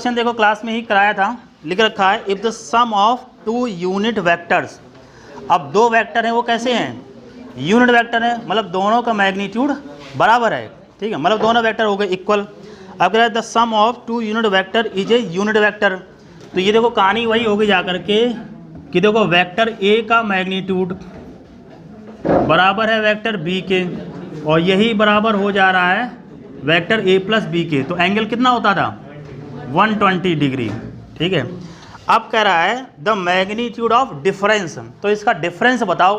Question देखो class में ही कराया था, लिख रखा है if the sum of two unit vectors. अब दो वेक्टर हैं, वो कैसे हैं? यूनिट वेक्टर है, मतलब दोनों का मैग्नीट्यूड बराबर है, ठीक है, मतलब दोनों वेक्टर हो गए इक्वल। अब कह रहा है the sum of two unit vector is a unit vector. तो ये देखो कहानी वही होगी जा करके कि देखो वेक्टर ए का मैग्नीट्यूड बराबर है वेक्टर बी के, और यही बराबर हो जा रहा है वेक्टर ए प्लस बी के। तो एंगल कितना होता था? 120 डिग्री, ठीक है। अब कह रहा है द मैग्नीट्यूड ऑफ डिफरेंस, तो इसका डिफरेंस बताओ।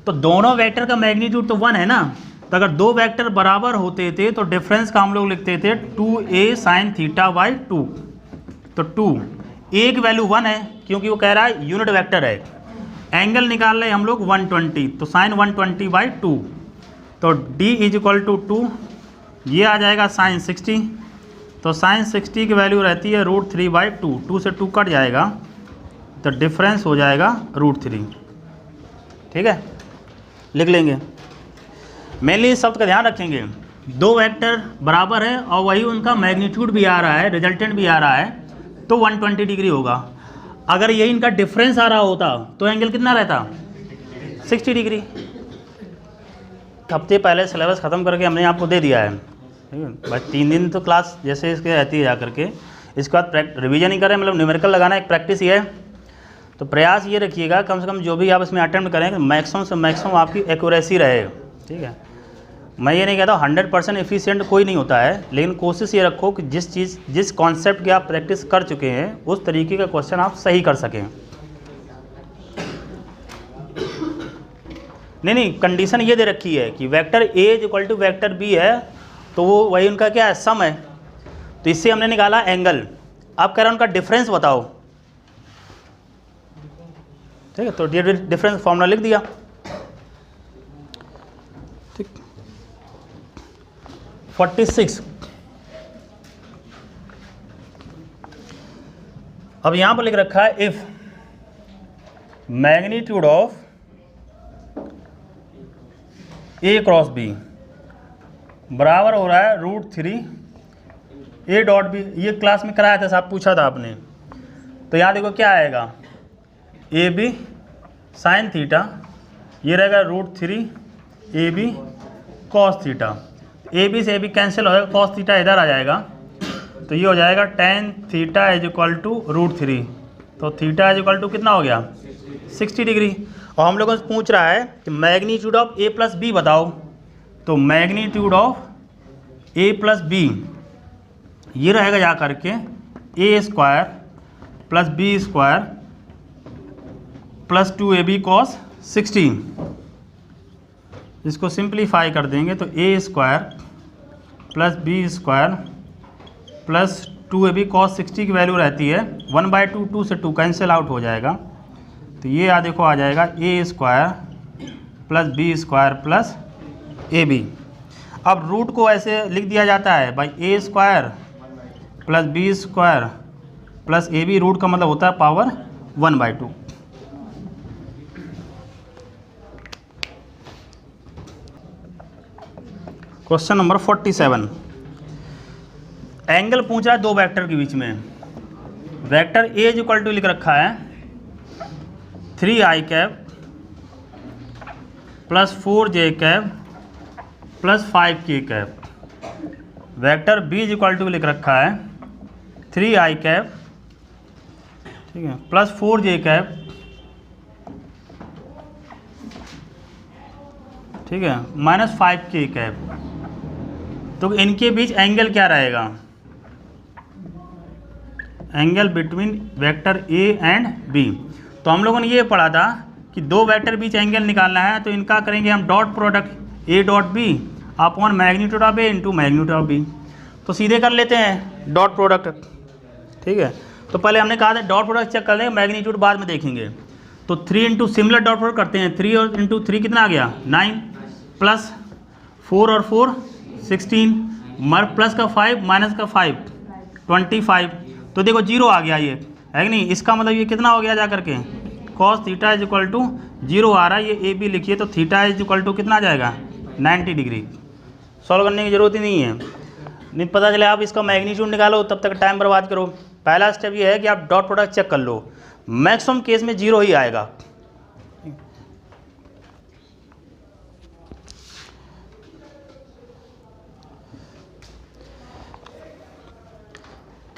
तो दोनों वेक्टर का मैग्नीट्यूड तो 1 है ना, तो अगर दो वेक्टर बराबर होते थे तो डिफरेंस का हम लोग लिखते थे 2a sin थीटा बाई 2। तो 2 a की वैल्यू 1 है क्योंकि वो कह रहा है यूनिट वेक्टर है। एंगल निकाल रहे हम लोग 120, तो साइन 120 बाई 2। तो d इज इक्वल टू 2, ये आ जाएगा साइन 60। तो साइन 60 की वैल्यू रहती है √3 बाई 2, 2 से 2 कट जाएगा तो डिफरेंस हो जाएगा √3, ठीक है, लिख लेंगे। मेनली इस शब्द का ध्यान रखेंगे, दो वेक्टर बराबर है और वही उनका मैग्नीट्यूड भी आ रहा है, रिजल्टेंट भी आ रहा है, तो 120 डिग्री होगा। अगर यही इनका डिफरेंस आ रहा होता तो एंगल कितना रहता? 60 डिग्री। हफ्ते पहले सिलेबस ख़त्म करके हमने आपको दे दिया है, ठीक है भाई। 3 दिन तो क्लास जैसे इसके रहती है जा करके, इसके बाद रिवीजन ही करें, मतलब न्यूमेरिकल लगाना एक प्रैक्टिस ही है। तो प्रयास ये रखिएगा कम से कम जो भी आप इसमें अटेम्प्ट करें मैक्सिमम से मैक्सिमम आपकी एक्यूरेसी रहे, ठीक है। मैं ये नहीं कहता 100% एफिशिएंट कोई नहीं होता है, लेकिन कोशिश ये रखो कि जिस कॉन्सेप्ट की आप प्रैक्टिस कर चुके हैं उस तरीके का क्वेश्चन आप सही कर सकें। नहीं, कंडीशन ये दे रखी है कि vector A is equal to vector B है, तो वो वही उनका क्या है, सम है। तो इससे हमने निकाला एंगल। अब कह रहा है उनका डिफरेंस बताओ, ठीक है। तो डिफरेंस फॉर्मूला लिख दिया, ठीक। 46। अब यहां पर लिख रखा है if magnitude of A cross B बराबर हो रहा है √3 ए डॉट बी। ये क्लास में कराया था साहब, पूछा था आपने। तो यहाँ देखो क्या आएगा, ए बी साइन थीटा, ये रहेगा √3 A B cos theta. A B से ए बी कैंसिल होगा, कॉस थीटा इधर आ जाएगा, तो ये हो जाएगा tan theta is equal to √3। तो थीटा इज इक्वल टू कितना हो गया? 60 डिग्री। और हम लोगों से पूछ रहा है कि magnitude of A plus B बताओ। तो magnitude of A plus B ये रहेगा जा करके A square plus B square plus 2ab cos 60। इसको सिंप्लीफाई कर देंगे तो A square plus B square plus 2ab cos 60 की वैल्यू रहती है 1/2, 2 से 2 कैंसिल आउट हो जाएगा। तो ये देखो आ जाएगा A square plus B square plus A B. अब रूट को ऐसे लिख दिया जाता है भाई, A square plus B square plus A B, root का मतलब होता है पावर 1/2। क्वेश्चन नंबर 47, एंगल पूछ रहा है दो वेक्टर के बीच में। Vector A is equal to लिख रखा है 3i cap plus 4j cap plus 5k cap. Vector B is equal to लिख रखा है 3i कैप, ठीक है, प्लस 4j कैप, ठीक है, माइनस 5k कैप। तो इनके बीच एंगल क्या रहेगा? Angle between vector A and B. तो हम लोगों ने ये पढ़ा था कि दो वेक्टर बीच एंगल निकालना है, तो इनका करेंगे हम dot product A dot B upon magnitude of A into magnitude of B. तो सीधे कर लेते हैं डॉट प्रोडक्ट, ठीक है। तो पहले हमने कहा था डॉट प्रोडक्ट चेक कर लेंगे, मैग्नीट्यूड बाद में देखेंगे। तो 3 इंटू सिमिलर डॉट प्रोडक्ट करते हैं, 3 और इंटू 3 कितना आ गया 9 प्लस 4 और 4 16 मर प्लस का 5 माइनस का 5 25। तो देखो 0 आ गया, ये है कि नहीं। इसका मतलब ये कितना हो गया जा करके cos theta is equal to 0 आ रहा है, ये ए बी लिखिए। तो थीटा इज इक्वल टू कितना आ जाएगा 90 डिग्री। सॉल्व करने की ज़रूरत ही नहीं है, नहीं पता चले आप इसका मैग्नीट्यूड निकालो तब तक टाइम बर्बाद करो। पहला स्टेप ये है कि आप डॉट प्रोडक्ट चेक कर लो, मैक्सिमम केस में 0 ही आएगा।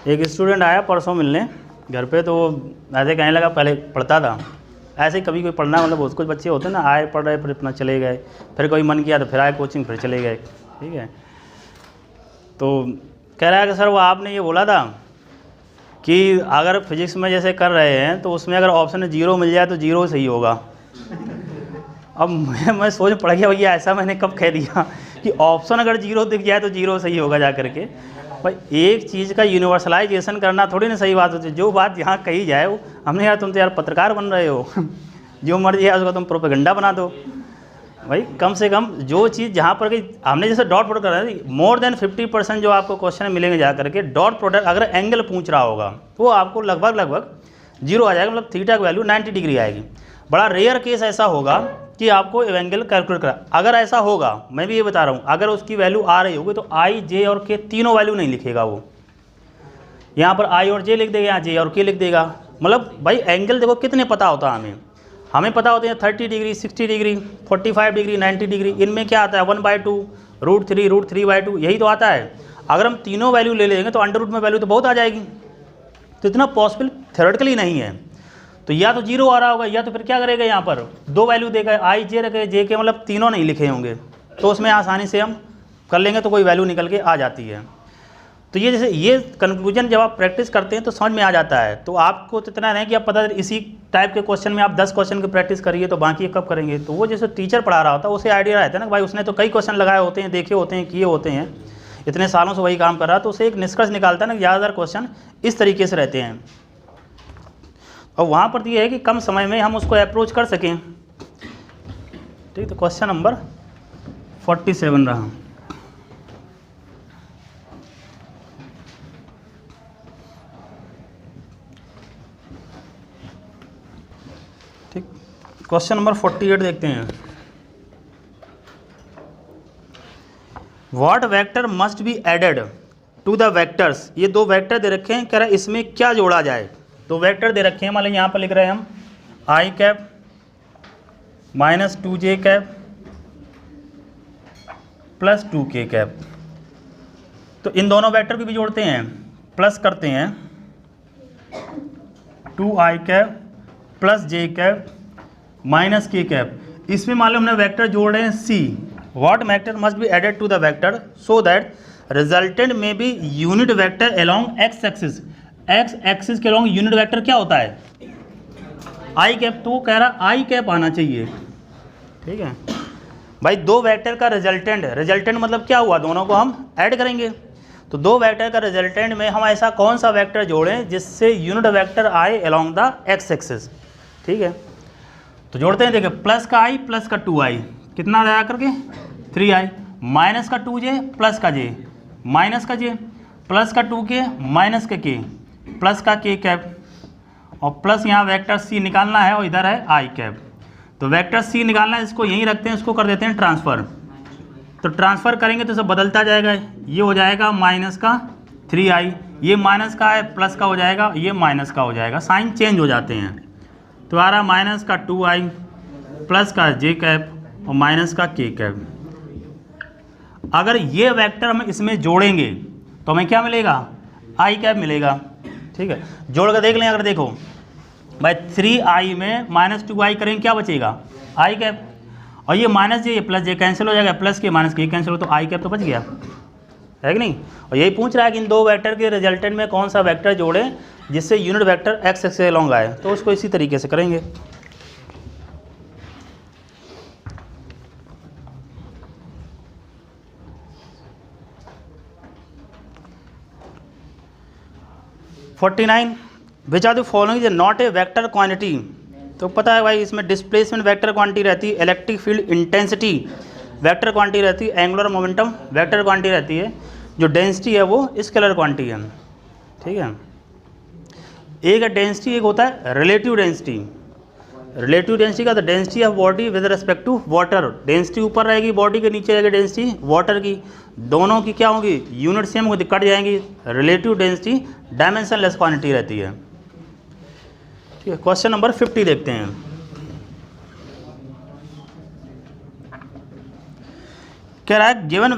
एक स्टूडेंट आया परसों मिलने घर पे, तो ऐसे कहने लगा, पहले पढ़ता था ऐसे ही, कभी कोई पढ़ना मतलब बहुत कुछ बच्चे होते हैं ना, आए पढ़ रहे फिर अपना चले गए, फिर कोई मन किया तो फिर आए कोचिंग फिर चले गए, ठीक है। तो कह रहा है कि सर वो आपने ये बोला था कि अगर फिजिक्स में जैसे कर रहे हैं तो उसमें अगर ऑप्शन में 0 मिल जाए तो 0 सही होगा। अब मैं सोच पड़ गया भैया ऐसा मैंने कब कह दिया कि ऑप्शन अगर 0 दिख जाए तो 0 सही होगा जा करके। भाई एक चीज़ का यूनिवर्सलाइजेशन करना थोड़ी ना सही बात होती है, जो बात यहाँ कही जाए वो, हमने यार तुम तो यार पत्रकार बन रहे हो जो मर्जी है उसका तुम प्रोपेगेंडा बना दो। भाई कम से कम जो चीज़ जहाँ पर कि हमने जैसे डॉट प्रोडक्ट कर रहे हैं, मोर देन 50% जो आपको क्वेश्चन मिलेंगे जा करके डॉट प्रोडक्ट अगर एंगल पूछ रहा होगा तो आपको लगभग 0 आ जाएगा, मतलब थीटा की वैल्यू 90 डिग्री आएगी। बड़ा रेयर केस ऐसा होगा कि आपको एंगल कैलकुलेट करा, अगर ऐसा होगा मैं भी ये बता रहा हूँ, अगर उसकी वैल्यू आ रही होगी तो आई जे और के तीनों वैल्यू नहीं लिखेगा वो, यहाँ पर आई और जे लिख देगा, यहाँ जे और के लिख देगा। मतलब भाई एंगल देखो कितने पता होता है हमें पता होते हैं 30 डिग्री, 60 डिग्री, 45 डिग्री, 90 डिग्री, इनमें क्या आता है 1/2, √3, √3/2 यही तो आता है। अगर हम तीनों वैल्यू ले लेंगे तो अंडर रूट में वैल्यू तो बहुत आ जाएगी, तो इतना पॉसिबल थ्योरेटिकली नहीं है। तो या तो 0 आ रहा होगा या तो फिर क्या करेगा, यहाँ पर 2 वैल्यू देगा, आई जे रखे, जे के मतलब तीनों नहीं लिखे होंगे, तो उसमें आसानी से हम कर लेंगे तो कोई वैल्यू निकल के आ जाती है। तो ये जैसे ये कंक्लूजन जब आप प्रैक्टिस करते हैं तो समझ में आ जाता है। तो आपको तो इतना नहीं कि आप पता इसी टाइप के क्वेश्चन में आप 10 क्वेश्चन की प्रैक्टिस करिए तो बाकी कब करेंगे। तो वो जैसे टीचर पढ़ा रहा होता है उसे आइडिया रहता है ना कि भाई उसने तो कई क्वेश्चन लगाए होते हैं, देखे होते हैं, किए होते हैं, इतने सालों से वही काम कर रहा है, तो उसे एक निष्कर्ष निकालता है ना, ज़्यादातर क्वेश्चन इस तरीके से रहते हैं। और वहाँ पर ये है कि कम समय में हम उसको अप्रोच कर सकें। ठीक, तो क्वेश्चन नंबर 47 रहा। ठीक, क्वेश्चन नंबर 48 देखते हैं। What vector must be added to the vectors, ये 2 वेक्टर दे रखे हैं, कह रहा है इसमें क्या जोड़ा जाए। तो वेक्टर दे रखे हैं, मान लीजिए यहाँ पर लिख रहे हैं हम I cap minus 2j cap plus 2k cap. तो इन दोनों वेक्टर को भी जोड़ते हैं, प्लस करते हैं 2i cap plus j cap minus k cap. इसमें मान लो हमने वेक्टर जोड़ रहे हैं c। What vector must be added to the vector so that resultant may be unit vector along x axis. X axis के अलोंग यूनिट वेक्टर क्या होता है, आई कैप। तो कह रहा आई कैप आना चाहिए। ठीक है भाई, 2 वेक्टर का रिजल्टेंट, रिजल्टेंट मतलब क्या हुआ, दोनों को हम ऐड करेंगे। तो 2 वेक्टर का रिजल्टेंट में हम ऐसा कौन सा वेक्टर जोड़ें जिससे यूनिट वेक्टर आए अलोंग द एक्स एक्सिस। ठीक है, तो जोड़ते हैं, देखिए प्लस का आई प्लस का 2i कितना आया करके 3i, माइनस का 2j प्लस का j माइनस का j प्लस का 2k माइनस का k प्लस का k कैप, और प्लस यहाँ वेक्टर c निकालना है और इधर है i कैप। तो वेक्टर c निकालना है, इसको यहीं रखते हैं, इसको कर देते हैं ट्रांसफ़र। तो ट्रांसफ़र करेंगे तो सब बदलता जाएगा, ये हो जाएगा माइनस का 3i, ये माइनस का है प्लस का हो जाएगा, ये माइनस का हो जाएगा, साइन चेंज हो जाते हैं। तो आ रहा माइनस का 2i प्लस का j कैप और माइनस का k कैप। अगर ये वेक्टर हम इसमें जोड़ेंगे तो हमें क्या मिलेगा, i कैप मिलेगा। ठीक है, जोड़ कर देख लें। अगर देखो भाई 3i में माइनस 2i करेंगे क्या बचेगा, i कैप, और ये माइनस जे प्लस जे कैंसिल हो जाएगा, प्लस के माइनस के कैंसिल हो, तो i कैप तो बच गया, है कि नहीं। और यही पूछ रहा है कि इन 2 वेक्टर के रिजल्टेंट में कौन सा वेक्टर जोड़ें जिससे यूनिट वेक्टर एक्स एक्सिस से अलोंग आए। तो उसको इसी तरीके से करेंगे। Which are the following is not a vector quantity. तो पता है भाई इसमें डिस्प्लेसमेंट वेक्टर क्वांटिटी रहती है, electric field intensity vector quantity रहती है, एंगुलर मोमेंटम वेक्टर क्वांटिटी रहती है, जो डेंसिटी है वो स्केलर क्वांटिटी है। ठीक है, एक है डेंसिटी, एक होता है रिलेटिव डेंसिटी। रिलेटिव डेंसिटी का, तो density of body with respect to water, density ऊपर रहेगी बॉडी के, नीचे रहेगी डेंसिटी वाटर की, दोनों की क्या होगी यूनिट सेम होगी, कट जाएंगी। रिलेटिव डेंसिटी डायमेंशनलेस क्वांटिटी रहती है। ठीक है, क्वेश्चन नंबर 50 देखते हैं। कह रहा है given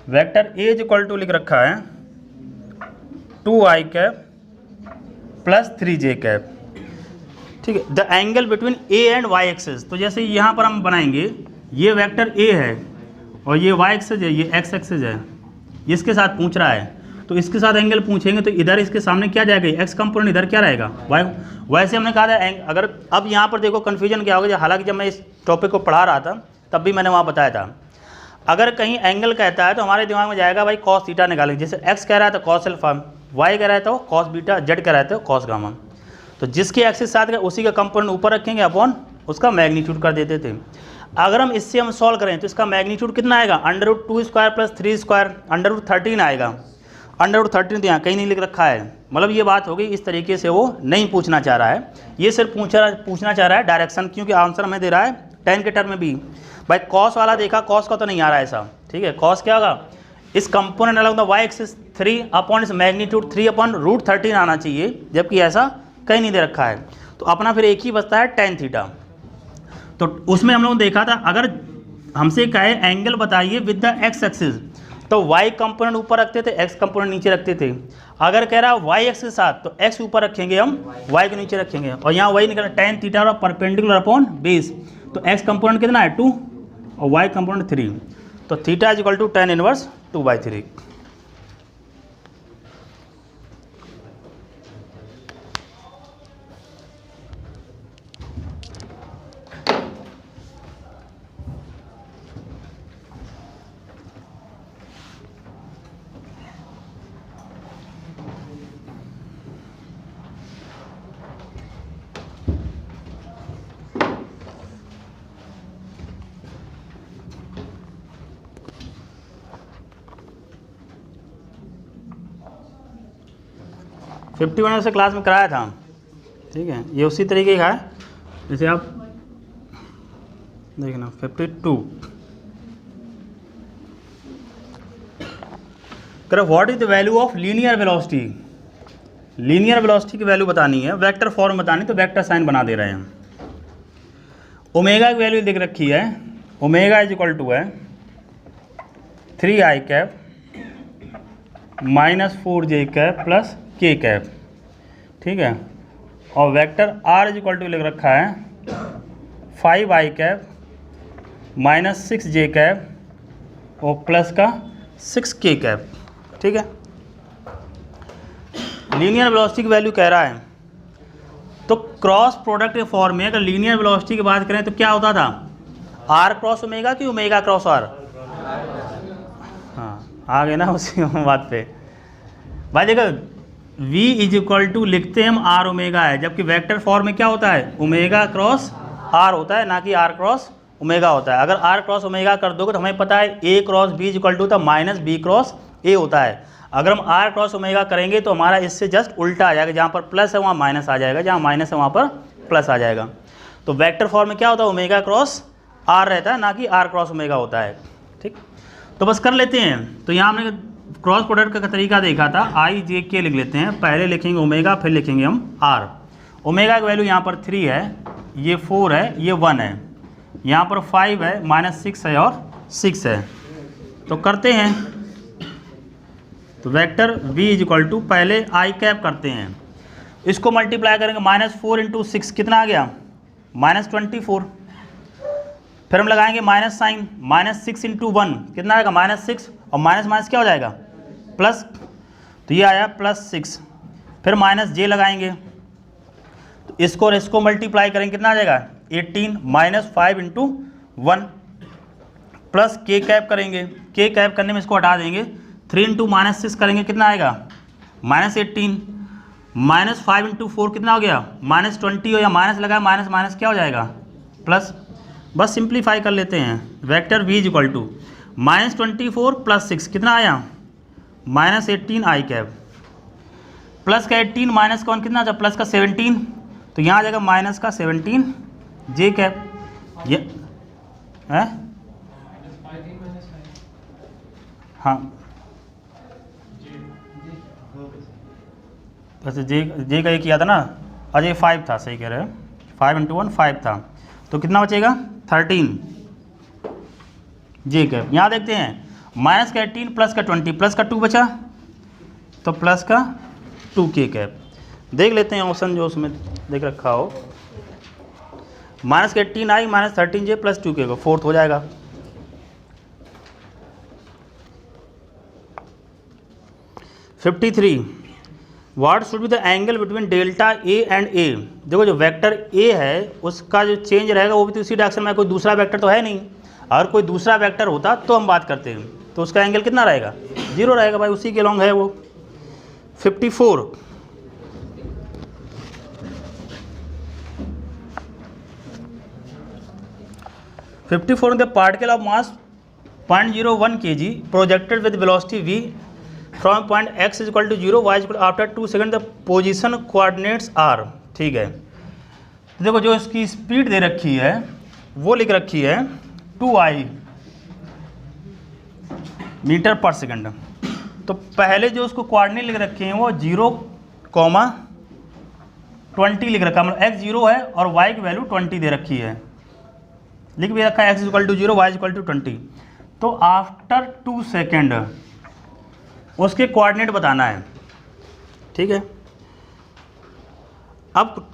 vector A is equal to लिख रखा है 2i cap plus 3j cap. ठीक है, the angle between A and Y axis, तो जैसे यहाँ पर हम बनाएंगे, ये वेक्टर ए है और ये वाई एक्सिस है, ये एक्स एक्सिस है, इसके साथ पूछ रहा है, तो इसके साथ एंगल पूछेंगे तो इधर इसके सामने क्या जाएगा, एक्स कंपोनेंट इधर क्या रहेगा वाई। वैसे हमने कहा था अगर, अब यहाँ पर देखो कन्फ्यूजन क्या होगा, हालांकि जब मैं इस टॉपिक को पढ़ा रहा था तब भी मैंने वहाँ बताया था, अगर कहीं एंगल कहता है तो हमारे दिमाग में जाएगा भाई कॉस थीटा निकालेंगे, जैसे एक्स कह रहा है तो कॉस अल्फा, वाई कह रहा है तो कॉस बीटा, जेड कह रहा है तो कॉस गामा। तो जिसके एक्सिस साथ है उसी का कंपोनेंट ऊपर रखेंगे अपॉन उसका मैग्नीट्यूड कर देते थे। अगर हम इससे हम सॉल्व करें तो इसका मैग्नीट्यूड कितना आएगा, √2² प्लस 3² √13 आएगा। √13 तो यहाँ कहीं नहीं लिख रखा है, मतलब ये बात हो गई, इस तरीके से वो नहीं पूछना चाह रहा है, ये सिर्फ पूछना चाह रहा है डायरेक्शन, क्योंकि आंसर हमें दे रहा है 10 के टर्म में भी। भाई कॉस वाला देखा, कॉस का तो नहीं आ रहा है ऐसा। ठीक है, कॉस क्या होगा, इस कंपोनेंट अलग वाई एक्सिस 3 अपॉन इस मैग्नीट्यूड 3 अपॉन √13 आना चाहिए, जबकि ऐसा कहीं नहीं दे रखा है। तो अपना फिर एक ही बचता है tan थीटा। तो उसमें हम लोगों ने देखा था, अगर हमसे कहे एंगल बताइए विद द एक्स एक्सिस, तो y कंपोनेंट ऊपर रखते थे, x कंपोनेंट नीचे रखते थे। अगर कह रहा है y एक्सिस के साथ, तो x ऊपर रखेंगे हम, y को नीचे रखेंगे, और यहाँ वही निकला tan थीटा और परपेंडिकुलर अपॉन बेस, तो x कंपोनेंट कितना है 2 और y कंपोनेंट 3, तो theta is equal to tan inverse 2/3। $51 से क्लास में कराया था। ठीक है, ये उसी तरीके का है, जैसे आप देखना 52 कर, what is the value of linear velocity. Linear velocity की वैल्यू बतानी है, वेक्टर फॉर्म बतानी, तो वेक्टर साइन बना दे रहे हैं। ओमेगा की वैल्यू देख रखी है, ओमेगा इज इक्वल टू है 3i cap -4j cap plus k cap. ठीक है, और vector r is equal to लिख रखा है 5i कैप -6j कैप और प्लस का 6k कैप। ठीक है, लीनियर वेलोसिटी की वैल्यू कह रहा है, तो क्रॉस प्रोडक्ट के फॉर्म में अगर लीनियर वेलोसिटी की बात करें तो क्या होता था, r क्रॉस ओमेगा कि ओमेगा क्रॉस r। हाँ, आ गए ना उसी बात पे। भाई देखो v इज इक्वल टू लिखते हैं हम r ओमेगा है, जबकि वेक्टर फॉर्म में क्या होता है ओमेगा क्रॉस r होता है, ना कि r क्रॉस ओमेगा होता है। अगर r क्रॉस ओमेगा कर दोगे तो हमें पता है a cross b is equal to था -b क्रॉस a होता है। अगर हम r क्रॉस ओमेगा करेंगे तो हमारा इससे जस्ट उल्टा आ जाएगा, जहाँ पर प्लस है वहाँ माइनस आ जाएगा, जहाँ माइनस है वहाँ पर प्लस आ जाएगा। तो वेक्टर फॉर्म में क्या होता है ओमेगा क्रॉस r रहता है, ना कि r क्रॉस ओमेगा होता है। ठीक, तो बस कर लेते हैं। तो यहाँ हमने क्रॉस प्रोडक्ट का तरीका देखा था, i j k लिख लेते हैं, पहले लिखेंगे ओमेगा फिर लिखेंगे हम r। ओमेगा की वैल्यू यहाँ पर 3 है, ये 4 है, ये 1 है, यहाँ पर 5 है, -6 है और 6 है। तो करते हैं, तो vector v is equal to पहले i कैप करते हैं, इसको मल्टीप्लाई करेंगे, -4 × 6 कितना आ गया -24, फिर हम लगाएंगे माइनस साइन, -6 × 1 कितना आएगा -6, और माइनस माइनस क्या हो जाएगा प्लस, तो ये आया +6, फिर -j लगाएंगे, तो इसको और इसको मल्टीप्लाई करेंगे कितना आ जाएगा 18, -5 × 1 प्लस k कैप करेंगे, k कैप करने में इसको हटा देंगे, 3 × -6 करेंगे कितना आएगा -18, -5 × 4 कितना हो गया -20, हो या माइनस लगाया माइनस माइनस क्या हो जाएगा प्लस। बस सिंप्लीफाई कर लेते हैं, vector v is equal to -24 + 6 कितना आया -18 i कैप, प्लस का 18 माइनस का 1 कितना था प्लस का 17, तो यहाँ आ जाएगा माइनस का 17 जे कैप, ये है हाँ वैसे जे का ये किया था ना, अजय 5 था, सही कह रहे हैं, 5 × 1 5 था, तो कितना बचेगा 13 जे कैप। यहाँ देखते हैं माइनस का 18 प्लस का 20 प्लस का 2 बचा, तो प्लस का 2 के कैप। देख लेते हैं ऑप्शन जो उसमें देख रखा हो, माइनस का 18 आई माइनस 13 जे प्लस 2 के को, फोर्थ हो जाएगा। What should be the angle between delta A and A. देखो जो वेक्टर ए है उसका जो चेंज रहेगा वो भी तो उसी डायरेक्शन में, कोई दूसरा वेक्टर तो है नहीं, अगर कोई दूसरा वेक्टर होता तो हम बात करते हैं, तो उसका एंगल कितना रहेगा 0 रहेगा भाई, उसी के लॉन्ग है वो। 54 in the particle of mass 0.01 kg projected with velocity v from point x is equal to 0 y is equal to after 2 seconds the position coordinates are। ठीक है, देखो जो इसकी स्पीड दे रखी है वो लिख रखी है 2i मीटर पर सेकंड। तो पहले जो उसको कोऑर्डिनेट लिख रखे हैं वो 0,20 लिख रखा है, मतलब x 0 है और y की वैल्यू 20 दे रखी है, लिख भी रखा है x equal to 0 y equal to 20। तो आफ्टर 2 सेकेंड उसके कोऑर्डिनेट बताना है। ठीक है, अब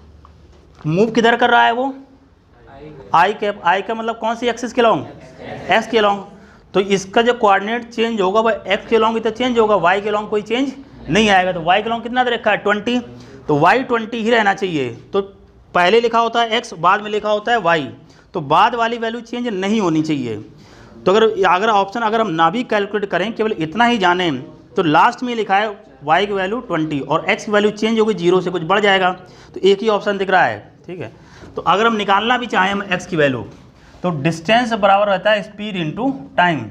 मूव किधर कर रहा है वो आई कैप, आई का मतलब कौन सी एक्सिस के लॉन्ग, एक्स के लॉन्ग। तो इसका जो कोऑर्डिनेट चेंज होगा वह एक्स के लॉन्ग ही तो चेंज होगा, वाई के लॉन्ग कोई चेंज नहीं आएगा। तो वाई के लॉन्ग कितना दे रखा है 20, तो वाई 20 ही रहना चाहिए। तो पहले लिखा होता है एक्स, बाद में लिखा होता है वाई, तो बाद वाली वैल्यू चेंज नहीं होनी चाहिए। तो अगर ऑप्शन अगर हम ना भी कैलकुलेट करें, केवल इतना ही जाने, तो लास्ट में लिखा है y की वैल्यू 20 और x की वैल्यू चेंज होगी, 0 से कुछ बढ़ जाएगा, तो एक ही ऑप्शन दिख रहा है। ठीक है, तो अगर हम निकालना भी चाहें हम x की वैल्यू, तो डिस्टेंस बराबर रहता है स्पीड इंटू टाइम,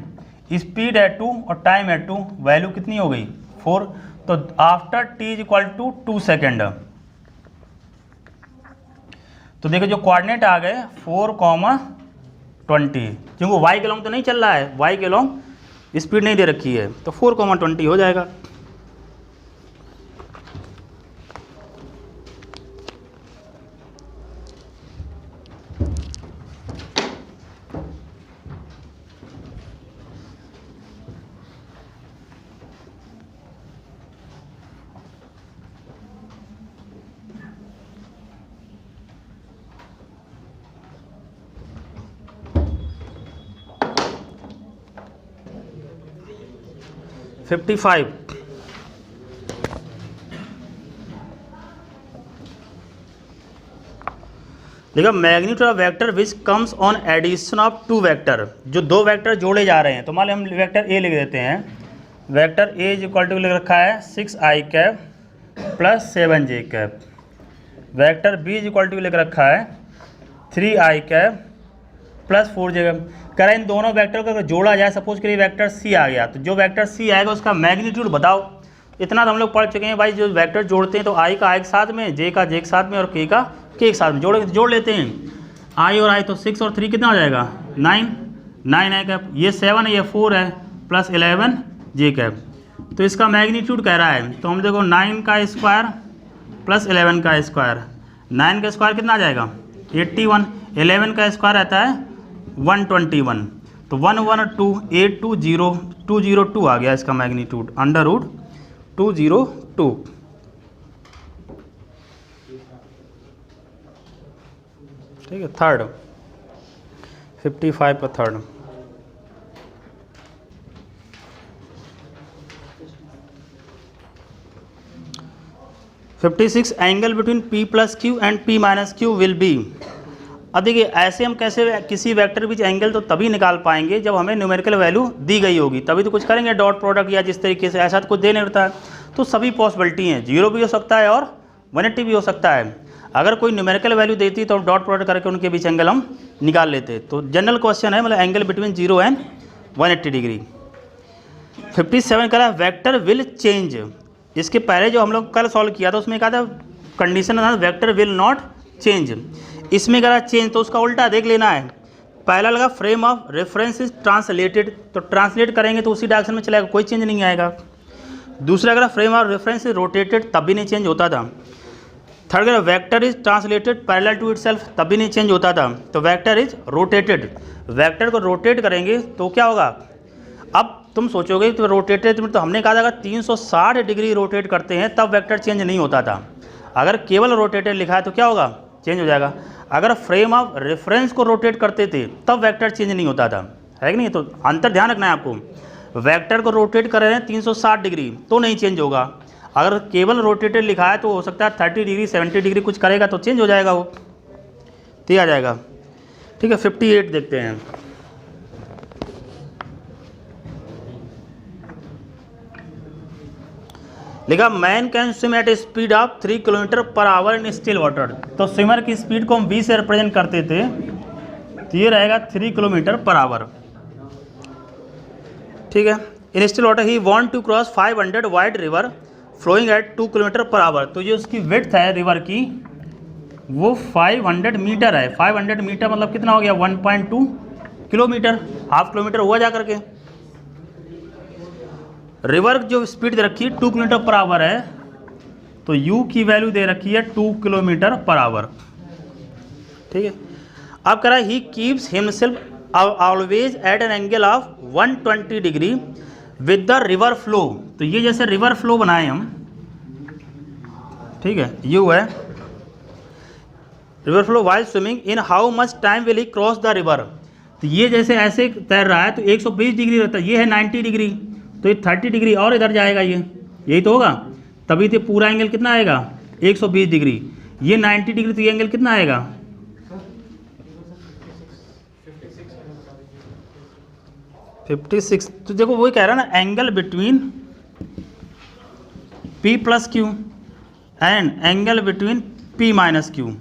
स्पीड है 2 और टाइम है 2, वैल्यू कितनी हो गई 4। तो after t is equal to 2 second, तो देखो जो कोऑर्डिनेट आ गए 4,20, क्योंकि y के लॉन्ग तो नहीं चल रहा है, y के लॉन्ग स्पीड नहीं दे रखी है, तो 4,20 हो जाएगा। फिफ्टी फाइव, देखो magnitude of vector which comes on addition of 2 vector, जो 2 वेक्टर जोड़े जा रहे हैं, तो मान लो हम वेक्टर ए लिख देते हैं, vector A is equal to लिख रखा है 6i cap plus 7j cap, vector B is equal to लिख रखा है 3i cap plus 4j cap. कह रहे हैं इन दोनों वेक्टर को अगर जोड़ा जाए, सपोज करिए वेक्टर सी आ गया, तो जो वेक्टर सी आएगा उसका मैग्नीट्यूड बताओ। इतना तो हम लोग पढ़ चुके हैं भाई, जो वेक्टर जोड़ते हैं तो आई का आई के साथ में, जे का जे के साथ में और के का के के साथ में जोड़ लेते हैं। आई और आई तो 6 और 3 कितना हो जाएगा 9, 9 है कैप, ये 7 है, ये 4 है, प्लस 11 जे कैप। तो इसका मैग्नीट्यूड कह रहा है, तो हम देखो 9 का स्क्वायर प्लस 11 का स्क्वायर, 9 का स्क्वायर कितना आ जाएगा 81, 11 का स्क्वायर रहता है 121, तो 112 820 202 आ गया इसका मैग्नीट्यूड, √202। ठीक है, थर्ड 55 का third, angle between P plus Q and P minus Q will B. अब देखिए ऐसे हम कैसे किसी वेक्टर के बीच एंगल तो तभी निकाल पाएंगे जब हमें न्यूमेरिकल वैल्यू दी गई होगी, तभी तो कुछ करेंगे डॉट प्रोडक्ट या जिस तरीके से, ऐसा तो कुछ दे नहीं रहता है। तो सभी पॉसिबिलिटी हैं, 0 भी हो सकता है और 180 भी हो सकता है। अगर कोई न्यूमेरिकल वैल्यू देती तो डॉट प्रोडक्ट करके उनके बीच एंगल हम निकाल लेते। तो जनरल क्वेश्चन है, मतलब एंगल बिटवीन 0 एंड 180 डिग्री। 57 कह रहा है वेक्टर विल चेंज। इसके पहले जो हम लोग कल सॉल्व किया था उसमें कहा था कंडीशन था वेक्टर विल नॉट चेंज, इसमें करा चेंज तो उसका उल्टा देख लेना है। पहला लगा frame of reference is translated, तो ट्रांसलेट करेंगे तो उसी डायरेक्शन में चलेगा, कोई चेंज नहीं आएगा। दूसरा अगर frame of reference is rotated, तब भी नहीं चेंज होता था। थर्ड अगर vector is translated parallel to itself, तब भी नहीं चेंज होता था। तो वेक्टर इज रोटेटेड, वेक्टर को रोटेट करेंगे तो क्या होगा। अब तुम सोचोगे तो रोटेटेड तो हमने कहा था अगर 360 डिग्री रोटेट करते हैं तब वेक्टर चेंज नहीं होता था। अगर केवल रोटेटेड लिखा है तो क्या होगा, चेंज हो जाएगा। अगर फ्रेम ऑफ रेफरेंस को रोटेट करते थे तब वेक्टर चेंज नहीं होता था, है कि नहीं। तो अंतर ध्यान रखना है आपको, वेक्टर को रोटेट कर रहे हैं 360 डिग्री तो नहीं चेंज होगा। अगर केवल रोटेटेड लिखा है तो हो सकता है 30 डिग्री 70 डिग्री कुछ करेगा तो चेंज हो जाएगा, वो तो आ जाएगा। ठीक है, 58 देखते हैं। लिखा man can swim at a speed of 3 kilometre per hour in still water. तो स्विमर की स्पीड को हम v से रिप्रेजेंट करते थे, तो ये रहेगा 3 किलोमीटर पर आवर। ठीक है, in still water he want to cross 500 wide river flowing at 2 kilometre per hour. तो ये उसकी विड्थ है रिवर की, वो 500 मीटर है। 500 मीटर मतलब कितना हो गया, 1.2 किलोमीटर, हाफ किलोमीटर हुआ जा करके। रिवर जो स्पीड दे रखी है 2 किलोमीटर पर आवर है, तो u की वैल्यू दे रखी है 2 किलोमीटर पर आवर। ठीक है, अब कह रहा है he keeps himself always at an angle of 120 degree with the river flow. तो ये जैसे रिवर फ्लो बनाए हम, ठीक है, u है river flow while swimming in how much time will he cross the river. तो ये जैसे ऐसे तैर रहा है तो 120 डिग्री रहता है, ये है 90 डिग्री, तो ये 30 डिग्री और इधर जाएगा, ये यही तो होगा, तभी तो पूरा एंगल कितना आएगा 120 डिग्री। ये 90 डिग्री, तो ये एंगल कितना आएगा 56। तो देखो वही कह रहा है ना, angle between P plus Q and angle between P minus Q,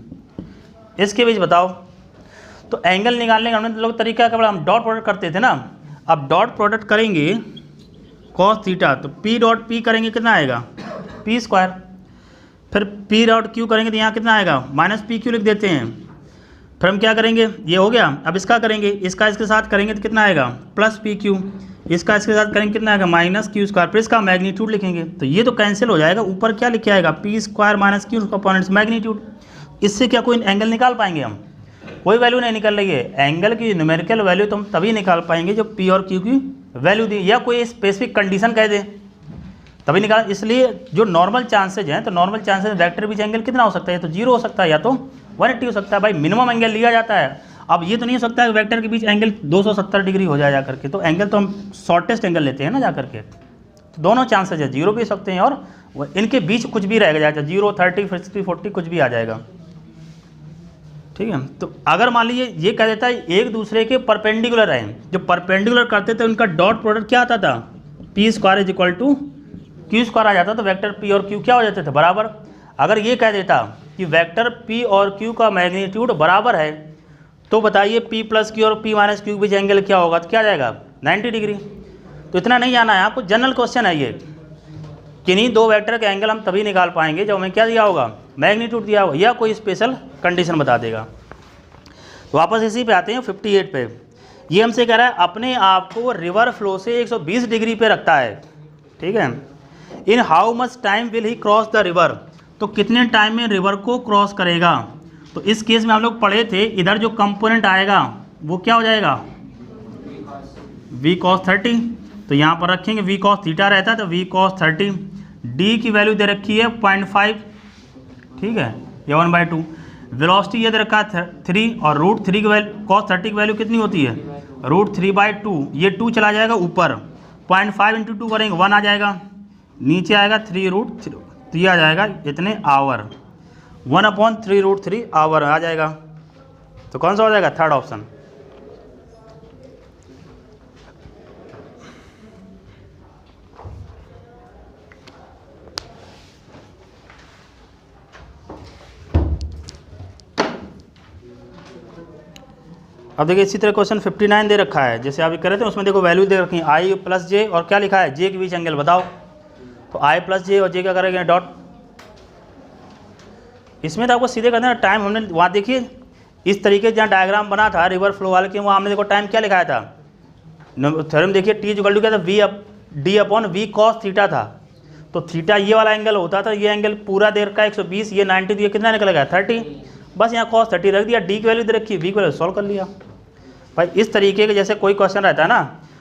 इसके बीच बताओ। तो एंगल निकालने का हमने लोग तरीका क्या, हम डॉट प्रोडक्ट करते थे ना। अब डॉट प्रोडक्ट करेंगे कॉस थीटा, तो P डॉट P करेंगे कितना आएगा P स्क्वायर, फिर P डॉट Q करेंगे तो यहाँ कितना आएगा माइनस PQ लिख देते हैं। फिर हम क्या करेंगे, ये हो गया, अब इसका करेंगे, इसका इसके साथ करेंगे तो कितना आएगा प्लस PQ, इसका इसके साथ करेंगे कितना आएगा माइनस Q स्क्वायर, फिर इसका मैग्नीट्यूड लिखेंगे तो ये तो कैंसिल हो जाएगा, ऊपर क्या लिखे आएगा P square minus Q components magnitude. इससे क्या कोई एंगल निकाल पाएंगे हम, कोई वैल्यू नहीं निकल रही है। एंगल की न्यूमेरिकल वैल्यू तो हम तभी निकाल पाएंगे जब P और Q की वैल्यू दी या कोई स्पेसिफिक कंडीशन कह दे तभी निकाल। इसलिए जो नॉर्मल चांसेज हैं, तो नॉर्मल चांसेज वेक्टर बीच एंगल कितना हो सकता है, तो 0 हो सकता है या तो 180 हो सकता है। भाई मिनिमम एंगल लिया जाता है। अब ये तो नहीं हो सकता है वेक्टर के बीच एंगल 270 डिग्री हो जाए जा करके, तो एंगल तो हम शॉर्टेस्ट एंगल लेते हैं ना जा करके। तो दोनों चांसेज है, 0 भी हो सकते हैं और इनके बीच कुछ भी रहेगा जाएगा, 0 30 50 40 कुछ भी आ जाएगा। ठीक है, तो अगर मान लीजिए ये कह देता है एक दूसरे के परपेंडिकुलर हैं, जो परपेंडिकुलर करते थे उनका डॉट प्रोडक्ट क्या आता था P square is equal to Q square आ जाता, तो वेक्टर P और Q क्या हो जाते थे बराबर। अगर ये कह देता कि वेक्टर P और Q का मैग्नीट्यूड बराबर है, तो बताइए P प्लस Q और P माइनस Q के बीच एंगल क्या होगा, तो क्या जाएगा 90 डिग्री। तो इतना नहीं आना है आपको, जनरल क्वेश्चन है ये, किन्हीं दो वेक्टर के एंगल हम तभी निकाल पाएंगे जब हमें क्या दिया होगा मैग्नीट्यूड दिया होगा या कोई स्पेशल कंडीशन बता देगा। तो वापस इसी पे आते हैं 58 पे। ये हमसे कह रहा है अपने आप को रिवर फ्लो से 120 डिग्री पे रखता है। ठीक है, in how much time will he cross the river, तो कितने टाइम में रिवर को क्रॉस करेगा। तो इस केस में हम लोग पढ़े थे, इधर जो कंपोनेंट आएगा वो क्या हो जाएगा v cos 30, तो यहाँ पर रखेंगे v cos थीटा रहता है तो v cos 30, d की वैल्यू दे रखी है 0.5, ठीक है, या 1/2। वेलोसिटी ये दे रखा है 3 और √3 की वैल्यू cos 30 की वैल्यू कितनी होती है √3/2, ये 2 चला जाएगा ऊपर, 0.5 × 2 करेंगे 1 आ जाएगा, नीचे आएगा 3√3, तो ये आ जाएगा इतने आवर, 1/3√3 आवर आ जाएगा। तो कौन सा हो जाएगा थर्ड ऑप्शन। अब देखिए इसी तरह क्वेश्चन 59 दे रखा है, जैसे अभी कर रहे थे उसमें देखो वैल्यू दे रखी है I प्लस जे और क्या लिखा है जे के बीच एंगल बताओ। तो I प्लस जे और जे क्या करेंगे डॉट, इसमें तो आपको सीधे करना है टाइम। हमने वहाँ देखिए इस तरीके से जहाँ डायग्राम बना था रिवर फ्लो वाले के, वहाँ हमने देखो टाइम क्या लिखाया था, थ्योरम देखिए टी इक्वल टू क्या था, V up D upon V cos theta था। तो थीटा ये वाला एंगल होता था, ये एंगल पूरा देर का 120, ये 90, तो ये कितना निकल गया 30। बस यहाँ कॉस 30 रख दिया, डी की वैल्यू दे रखी, वी की वैल्यू सॉल्व कर लिया। भाई इस तरीके के जैसे कोई क्वेश्चन रहता है ना,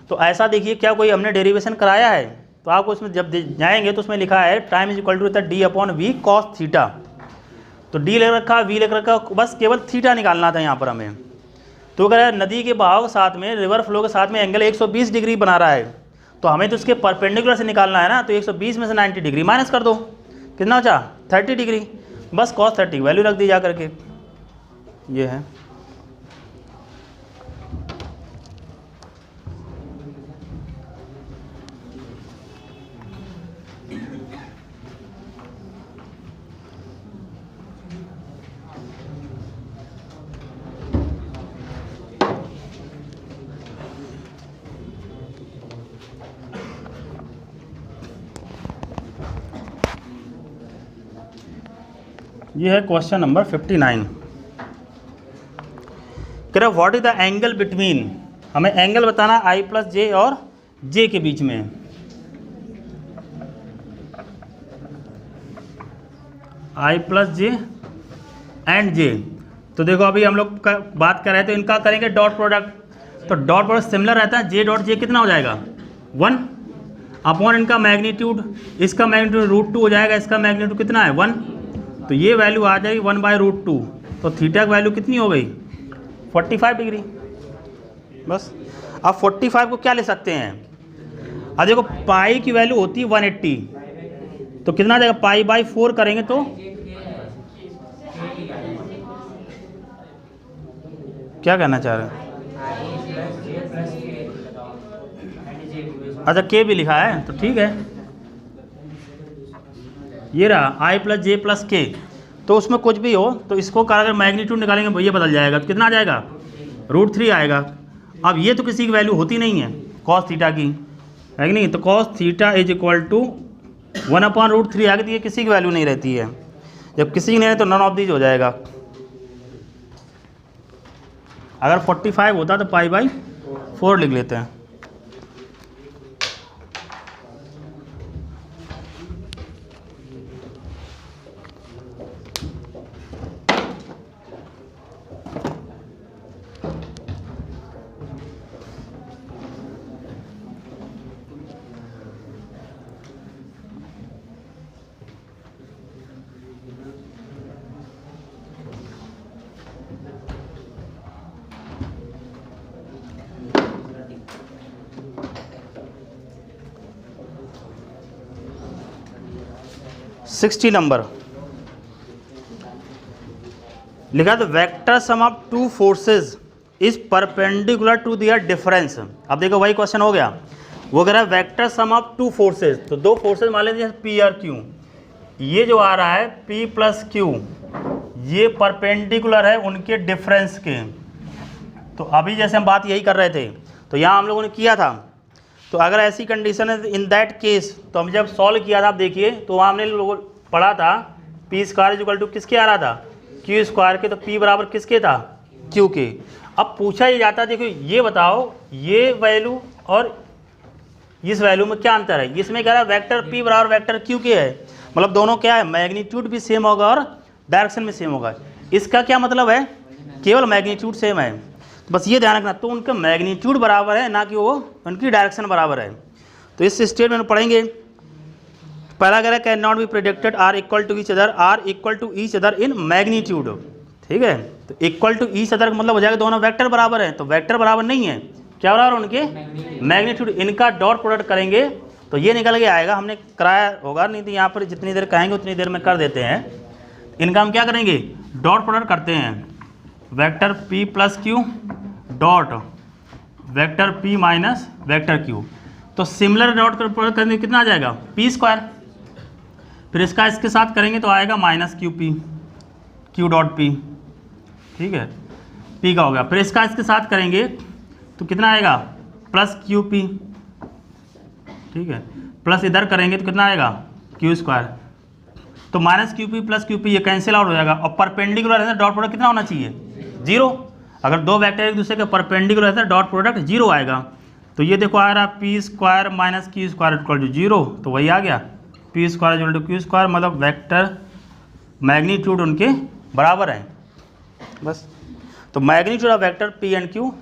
तो ऐसा देखिए क्या कोई हमने डेरिवेशन कराया है, तो आपको उसमें जब जाएंगे तो उसमें लिखा है time is equal to D upon V cos theta. तो डी ले रखा, वी ले रखा, बस केवल थीटा निकालना था यहाँ पर हमें। तो अगर नदी के बहाव के साथ में, रिवर फ्लो के साथ में एंगल 120 डिग्री बना रहा है, तो हमें तो उसके परपेंडिकुलर से निकालना है ना। तो 120 में से 90 डिग्री माइनस कर दो, कितना बचा 30 डिग्री, बस cos 30 वैल्यू रख दी जा करके, ये है। ये है क्वेश्चन नंबर 59। कह रहा what is the angle between, हमें एंगल बताना आई प्लस जे और जे के बीच में। आई प्लस जे एंड जे, तो देखो अभी हम लोग बात कर रहे थे, इनका करेंगे डॉट प्रोडक्ट। तो डॉट प्रोडक्ट सिमिलर रहता है, जे डॉट जे कितना हो जाएगा 1 अपॉन इनका मैग्नीट्यूड, इसका मैग्नीट्यूड √2 हो जाएगा, इसका मैग्नीट्यूड कितना है 1, तो ये वैल्यू आ जाएगी 1/√2। तो थीटा की वैल्यू कितनी हो गई 45 डिग्री। बस अब 45 को क्या ले सकते हैं, अब देखो पाई की वैल्यू होती है 180, तो कितना आ जाएगा पाई/4 करेंगे तो क्या कहना चाह रहे हैं, अच्छा के भी लिखा है तो ठीक है, ये रहा आई प्लस जे प्लस के। तो उसमें कुछ भी हो तो इसको अगर मैग्नीट्यूड निकालेंगे भैया बदल जाएगा, तो कितना आ जाएगा √3 आएगा। अब ये तो किसी की वैल्यू होती नहीं है कॉस थीटा की, है कि नहीं, तो cos theta is equal to 1/√3 आगे, तो ये किसी की वैल्यू नहीं रहती है। जब किसी की नहीं है तो नन ऑफ दीज हो जाएगा। अगर 45 होता तो पाई/4 लिख लेते हैं। सिक्सटी नंबर लिखा तो vector sum of two forces is perpendicular to their difference. अब देखो वही क्वेश्चन हो गया, वो कह रहा है vector sum of two forces, तो दो फोर्सेज मान लीजिए पी और क्यू, ये जो आ रहा है पी प्लस क्यू, ये परपेंडिकुलर है उनके डिफरेंस के। तो अभी जैसे हम बात यही कर रहे थे, तो यहाँ हम लोगों ने किया था, तो अगर ऐसी कंडीशन है इन दैट केस, तो हम जब सॉल्व किया था आप देखिए, तो वहाँ हमने लोग पढ़ा था P square is equal to किसके आ रहा था क्यू स्क्वायर के, तो पी बराबर किसके था क्यू के। अब पूछा ये जाता है देखो ये बताओ ये वैल्यू और इस वैल्यू में क्या अंतर है, इसमें कह रहा है वेक्टर पी बराबर वेक्टर क्यू के है, मतलब दोनों क्या है मैग्नीट्यूड भी सेम होगा और डायरेक्शन भी सेम होगा। इसका क्या मतलब है केवल मैग्नीट्यूड सेम है, बस ये ध्यान रखना, तो उनका मैग्नीट्यूड बराबर है ना कि वो उनकी डायरेक्शन बराबर है। तो इस स्टेटमेंट में पढ़ेंगे, पहला कह रहा है can not be predicted are equal to each other in magnitude, ठीक है। तो इक्वल टू ईच अदर का मतलब हो जाएगा दोनों वेक्टर बराबर है, तो वेक्टर बराबर नहीं है, क्या बराबर उनके मैग्नीट्यूड। इनका डॉट प्रोडक्ट करेंगे तो ये निकल के आएगा, हमने कराया होगा, नहीं तो यहाँ पर जितनी देर कहेंगे उतनी देर में कर देते हैं। इनका हम क्या करेंगे डॉट प्रोडक्ट करते हैं, vector p plus Q dot vector p minus vector q, तो सिमिलर डॉट प्रोडक्ट करने कितना आ जाएगा p स्क्वायर, फिर इसका इसके साथ करेंगे तो आएगा minus QP q dot p, ठीक है p का हो गया, फिर इसका इसके साथ करेंगे तो कितना आएगा प्लस QP, ठीक है, प्लस इधर करेंगे तो कितना आएगा q स्क्वायर। तो minus Q P plus Q P ये कैंसिल आउट हो जाएगा, और परपेंडिकुलर है डॉट प्रोडक्ट कितना होना चाहिए, 0। अगर दो वेक्टर एक दूसरे के परपेंडिकुलर है डॉट प्रोडक्ट 0 आएगा। तो ये देखो आ रहा P square minus Q square equal to 0, तो वही आ गया P square equal to Q square, मतलब वेक्टर मैग्नीट्यूड उनके बराबर हैं बस। तो magnitude of vector P and Q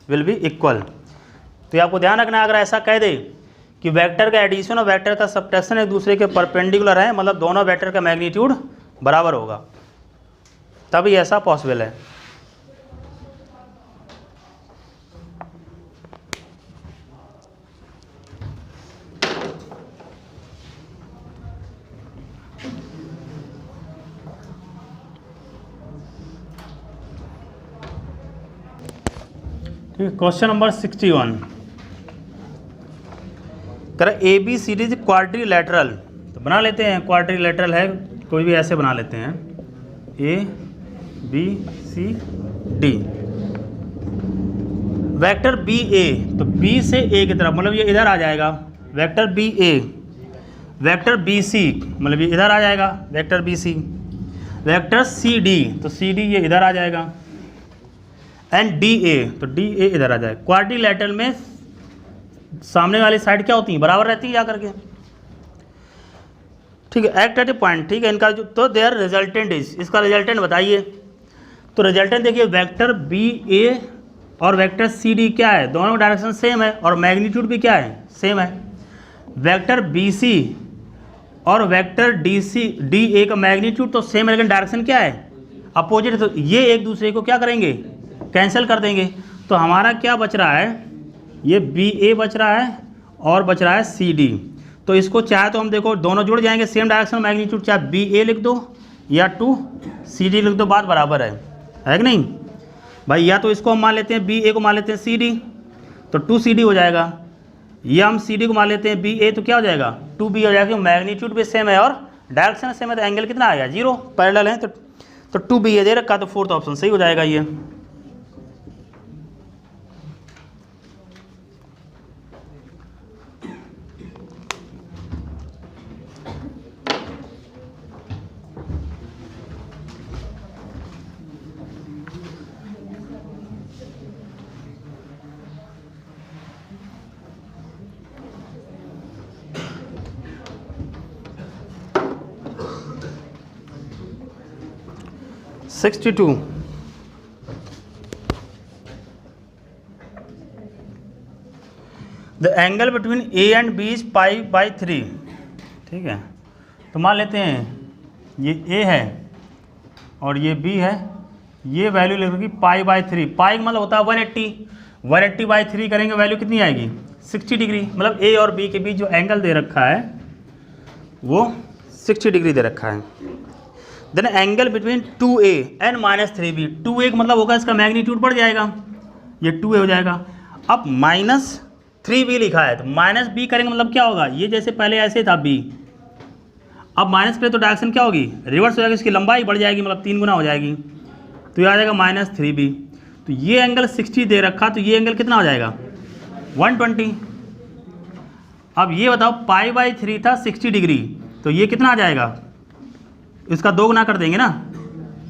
will be equal. तो ये आपको ध्यान रखना है, अगर ऐसा कह दे कि वेक्टर का एडिशन और वेक्टर का सब्ट्रैक्शन एक दूसरे के परपेंडिकुलर है, मतलब दोनों वेक्टर का मैग्नीट्यूड बराबर होगा, तभी ऐसा पॉसिबल है। क्वेश्चन नंबर 61 करा A B C D quadrilateral. तो बना लेते हैं, क्वाड्रिलेटरल है कोई भी, ऐसे बना लेते हैं A B C D. Vector B A, तो बी से ए की तरफ मतलब ये इधर आ जाएगा vector B A, vector B C मतलब ये इधर आ जाएगा vector B C, vector C D तो सी डी ये इधर आ जाएगा, एंड डी ए तो डी ए इधर आ जाए। क्वाड्रिलेटरल में सामने वाली साइड क्या होती है, बराबर रहती है जाकर के, ठीक है। एक्ट एट ए पॉइंट, ठीक है। इनका जो तो देयर रिजल्टेंट इज, इसका रिजल्टेंट बताइए। तो रिजल्टेंट देखिए वेक्टर बी ए और वेक्टर सी डी क्या है, दोनों डायरेक्शन सेम है और मैग्नीट्यूड भी क्या है, सेम है। वेक्टर बी सी और vector D C D A का मैग्नीट्यूड तो सेम है, लेकिन डायरेक्शन क्या है, अपोजिट है। तो ये एक दूसरे को क्या करेंगे, कैंसिल कर देंगे। तो हमारा क्या बच रहा है, ये बी ए बच रहा है और बच रहा है सी डी। तो इसको चाहे तो हम देखो दोनों जुड़ जाएंगे, सेम डायरेक्शन मैग्नीट्यूड, चाहे बी ए लिख दो या 2 सी डी लिख दो, बात बराबर है कि नहीं भाई। या तो इसको हम मान लेते हैं बी ए को मान लेते हैं सी डी, तो 2 सी डी हो जाएगा, या हम सी डी को मान लेते हैं बी ए, तो क्या हो जाएगा 2 बी हो जाएगा। मैग्नीट्यूड भी सेम है और डायरेक्शन सेम है, तो एंगल कितना आएगा 0, पैरेलल है तो 2 बी ए दे रखा, तो 4th ऑप्शन सही हो जाएगा ये। The 62 the angle between A and B is π/3, ठीक है। तो मान लेते हैं ये ए है और ये बी है, ये वैल्यू लिख रही π/3, पाई का मतलब होता है 180, 180/3 करेंगे वैल्यू कितनी आएगी 60 डिग्री। मतलब ए और बी के बीच जो एंगल दे रखा है वो 60 डिग्री दे रखा है। Then angle between 2a and -3b, 2a का मतलब होगा इसका मैग्नीट्यूड बढ़ जाएगा, ये 2a हो जाएगा। अब -3b लिखा है तो -b करेंगे मतलब क्या होगा, ये जैसे पहले ऐसे था b, अब माइनस करें तो डायरेक्शन क्या होगी, रिवर्स हो जाएगी, इसकी लंबाई बढ़ जाएगी, मतलब 3 गुना हो जाएगी, तो ये आ जाएगा -3b। तो ये एंगल 60 दे रखा, तो ये एंगल कितना हो जाएगा 120। अब ये बताओ π/3 था 60 डिग्री, तो ये कितना आ जाएगा, इसका 2 गुना कर देंगे ना,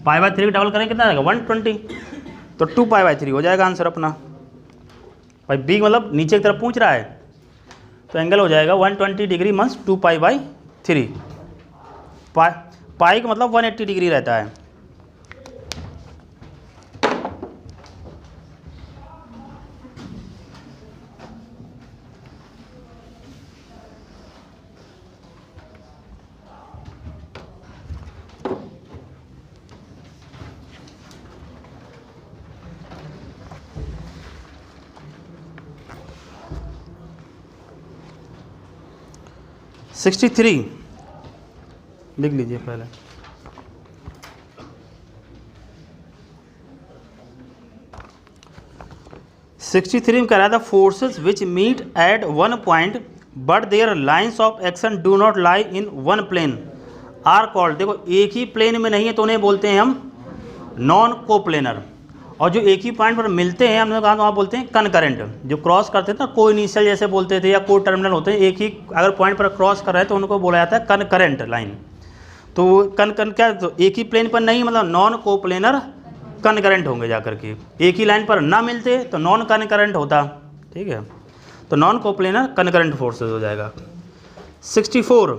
π/3 का डबल करेंगे कितना आएगा 120, तो 2π/3 हो जाएगा आंसर अपना। भाई बी मतलब नीचे की तरफ पूछ रहा है, तो एंगल हो जाएगा 120 डिग्री मंस 2π/3। पाई का मतलब 180 डिग्री रहता है। सिक्सटी 63 लिख लीजिए पहले। सिक्सटी 63 में कह रहा था forces which meet at one point but their lines of action do not lie in one plane are called. देखो एक ही प्लेन में नहीं है तो उन्हें बोलते हैं हम नॉन कोप्लेनर, और जो एक ही पॉइंट पर मिलते हैं हमने कहा तो वहाँ बोलते हैं कनकरेंट। जो क्रॉस करते थे ना को इनिशियल जैसे बोलते थे, या को टर्मिनल होते हैं, एक ही अगर पॉइंट पर क्रॉस कर रहे हैं तो उनको बोला जाता है कनकरेंट लाइन। तो कन कन क्या, तो एक ही प्लेन पर नहीं, मतलब नॉन कोप्लेनर कनकरेंट होंगे जाकर के, एक ही लाइन पर ना मिलते तो नॉन कनकरेंट होता, ठीक है, तो नॉन कोप्लेनर कनकरेंट फोर्सेज हो जाएगा। 64,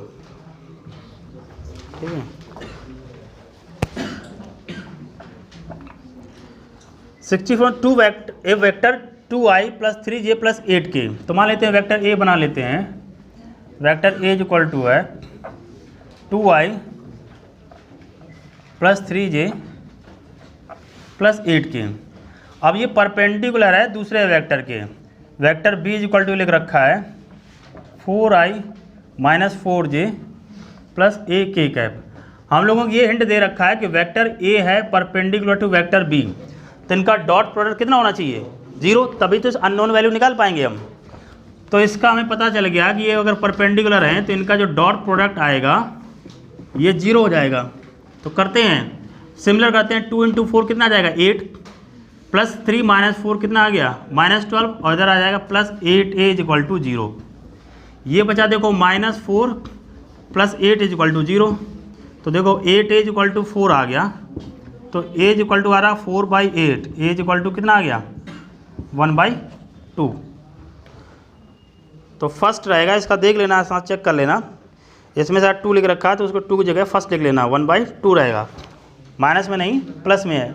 ठीक है, 64 to A vector 2i + 3j + 8k, तो मान लेते हैं वेक्टर ए बना लेते हैं, वेक्टर ए इक्वल टू है 2i + 3j + 8k। अब ये परपेंडिकुलर है दूसरे वेक्टर के, वेक्टर बी इक्वल टू लिख रखा है 4i - 4j + ak कैप। हम लोगों को ये हिंट दे रखा है कि वेक्टर ए है परपेंडिकुलर टू वेक्टर बी, तो इनका डॉट प्रोडक्ट कितना होना चाहिए, 0, तभी तो अननोन वैल्यू निकाल पाएंगे हम। तो इसका हमें पता चल गया कि ये अगर परपेंडिकुलर हैं तो इनका जो डॉट प्रोडक्ट आएगा ये 0 हो जाएगा। तो करते हैं, सिमिलर करते हैं, 2 × 4 कितना आ जाएगा 8, + 3 - 4 कितना आ गया -12, और इधर आ जाएगा +8a = 0। ये बचा देखो -4 + 8 = 0, तो देखो 8a = 4 आ गया, तो a = आ रहा 4/8, a = कितना आ गया 1/2। तो फर्स्ट रहेगा इसका, देख लेना, साथ चेक कर लेना, इसमें से 2 लिख रखा है तो उसको 2 की जगह फर्स्ट लिख लेना, 1/2 रहेगा, माइनस में नहीं प्लस में है।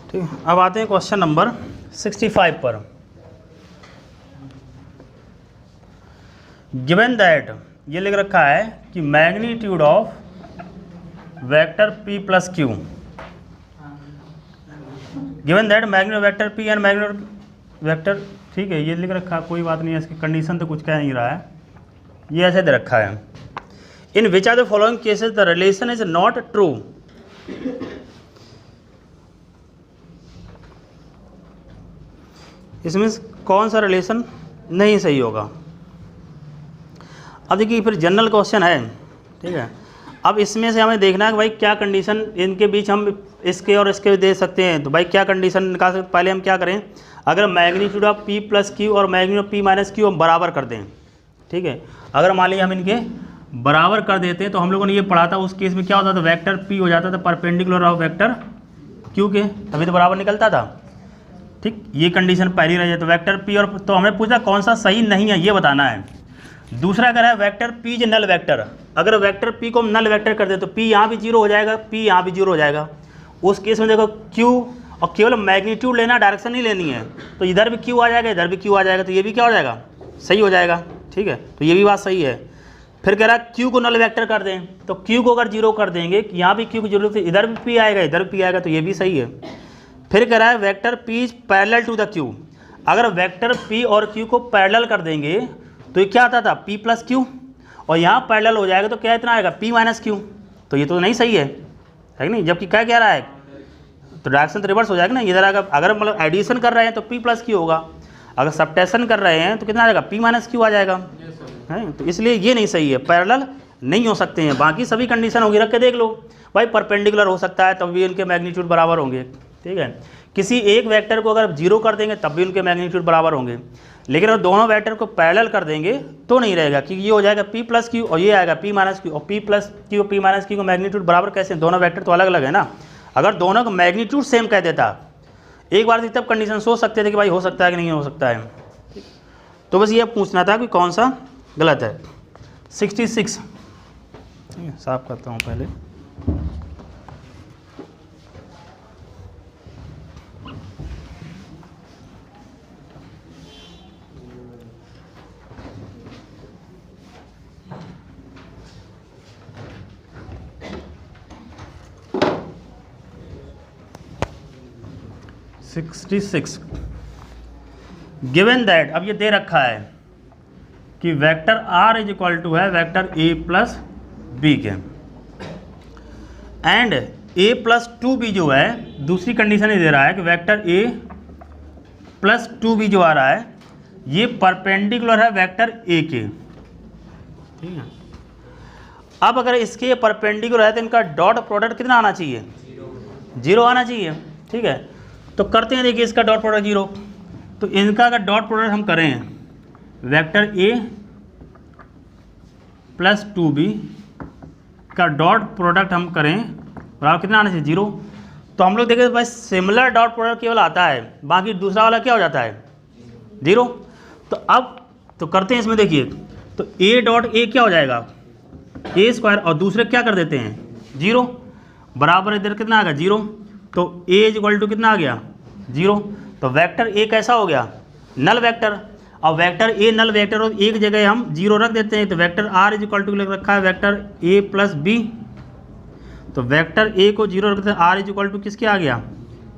ठीक, अब आते हैं क्वेश्चन नंबर 65 पर। गिवन दैट, ये लिख रखा है कि magnitude of vector p + q, given that magnitude vector p and magnitude vector, ठीक है, ये लिख रखा है, कोई बात नहीं है, इसकी कंडीशन तो कुछ कह नहीं रहा है, ये ऐसे दे रखा है, in which are the following cases the relation is not true. इसमें कौन सा रिलेशन नहीं सही होगा। अब देखिए फिर जनरल क्वेश्चन है, ठीक है, अब इसमें से हमें देखना है कि भाई क्या कंडीशन इनके बीच हम इसके और इसके दे सकते हैं, तो भाई क्या कंडीशन निकाल सकते, पहले हम क्या करें, अगर मैग्नीट्यूड ऑफ p + q और मैग्नीट्यूड ऑफ p - q हम बराबर कर दें, ठीक है, अगर मान लीजिए हम इनके बराबर कर देते हैं तो हम लोगों ने ये पढ़ा था, उस केस में क्या होता था, वेक्टर p हो जाता था परपेंडिकुलर ऑफ वेक्टर q के, तभी तो बराबर निकलता था, ठीक, ये कंडीशन पहली रह जाए, तो वेक्टर p और, तो हमें पूछा कौन सा सही नहीं है ये बताना है। दूसरा कह रहा है vector p is null vector, अगर वेक्टर p को हम नल वेक्टर कर दे तो p यहाँ भी 0 हो जाएगा, p यहाँ भी 0 हो जाएगा, उस केस में देखो q, और केवल मैग्नीट्यूड लेना, डायरेक्शन नहीं लेनी है, तो इधर भी q आ जाएगा, इधर भी q आ जाएगा, तो ये भी क्या हो जाएगा, सही हो जाएगा, ठीक है, तो ये भी बात सही है। फिर कह रहा है q को नल वेक्टर कर दें, तो q को अगर 0 कर देंगे, यहाँ भी q की जरूरत है, इधर भी p आएगा, इधर भी p आएगा, तो ये भी सही है। फिर कह रहा है vector p is parallel to the q, अगर वेक्टर p और q को पैरेलल कर देंगे तो ये क्या आता था p + q, और यहाँ पैरेलल हो जाएगा तो क्या इतना आएगा p - q, तो ये तो नहीं सही है कि नहीं, जबकि क्या कह रहा है, तो डायरेक्शन तो रिवर्स हो जाएगा ना, इधर अगर मतलब एडिशन कर रहे हैं तो p + q होगा, अगर सब्ट्रैक्शन कर रहे हैं तो कितना आएगा p - q आ जाएगा, है, तो इसलिए ये नहीं सही है, पैरेलल नहीं हो सकते हैं। बाकी सभी कंडीशन होगी, रख के देख लो भाई, परपेंडिकुलर हो सकता है तब भी इनके मैग्नीट्यूड बराबर होंगे, ठीक है, किसी एक वेक्टर को अगर 0 कर देंगे तब भी उनके मैग्नीट्यूड बराबर होंगे, लेकिन अगर दोनों वेक्टर को पैरेलल कर देंगे तो नहीं रहेगा, क्योंकि ये हो जाएगा p + q और ये आएगा p - q, और p + q और p - q को मैग्नीट्यूड बराबर कैसे, दोनों वेक्टर तो अलग अलग है ना, अगर दोनों का मैग्नीट्यूड सेम कह देता एक बार तब कंडीशन सोच सकते थे कि भाई हो सकता है कि नहीं हो सकता है, तो बस ये पूछना था कि कौन सा गलत है। 66, साफ करता हूँ पहले, गिवन दैट, अब ये दे रखा है कि vector r is equal to है वेक्टर a + b के, एंड a + 2b जो है, दूसरी कंडीशन ये दे रहा है कि वेक्टर a + 2b जो आ रहा है ये परपेंडिकुलर है वेक्टर a के, ठीक है। अब अगर इसके परपेंडिकुलर है तो इनका डॉट प्रोडक्ट कितना आना चाहिए? 0 आना चाहिए। ठीक है, तो करते हैं, देखिए इसका डॉट प्रोडक्ट 0, तो इनका अगर डॉट प्रोडक्ट हम करें वेक्टर ए प्लस 2b का डॉट प्रोडक्ट हम करें बराबर कितना आना चाहिए? 0। तो हम लोग देखें भाई सिमिलर डॉट प्रोडक्ट केवल आता है, बाकी दूसरा वाला क्या हो जाता है? 0। तो अब तो करते हैं इसमें, देखिए तो a डॉट ए क्या हो जाएगा? ए स्क्वायर, और दूसरे क्या कर देते हैं? 0 बराबर इधर कितना आ गया? 0। तो a इज इक्वल टू कितना आ गया? 0। तो वेक्टर a कैसा हो गया? Null vector. अब वेक्टर a नल वेक्टर और एक जगह हम 0 रख देते हैं, तो vector r is equal to रखा है वेक्टर a प्लस b, तो वेक्टर a को 0 रखते हैं, r इज इक्वल टू किसके आ गया?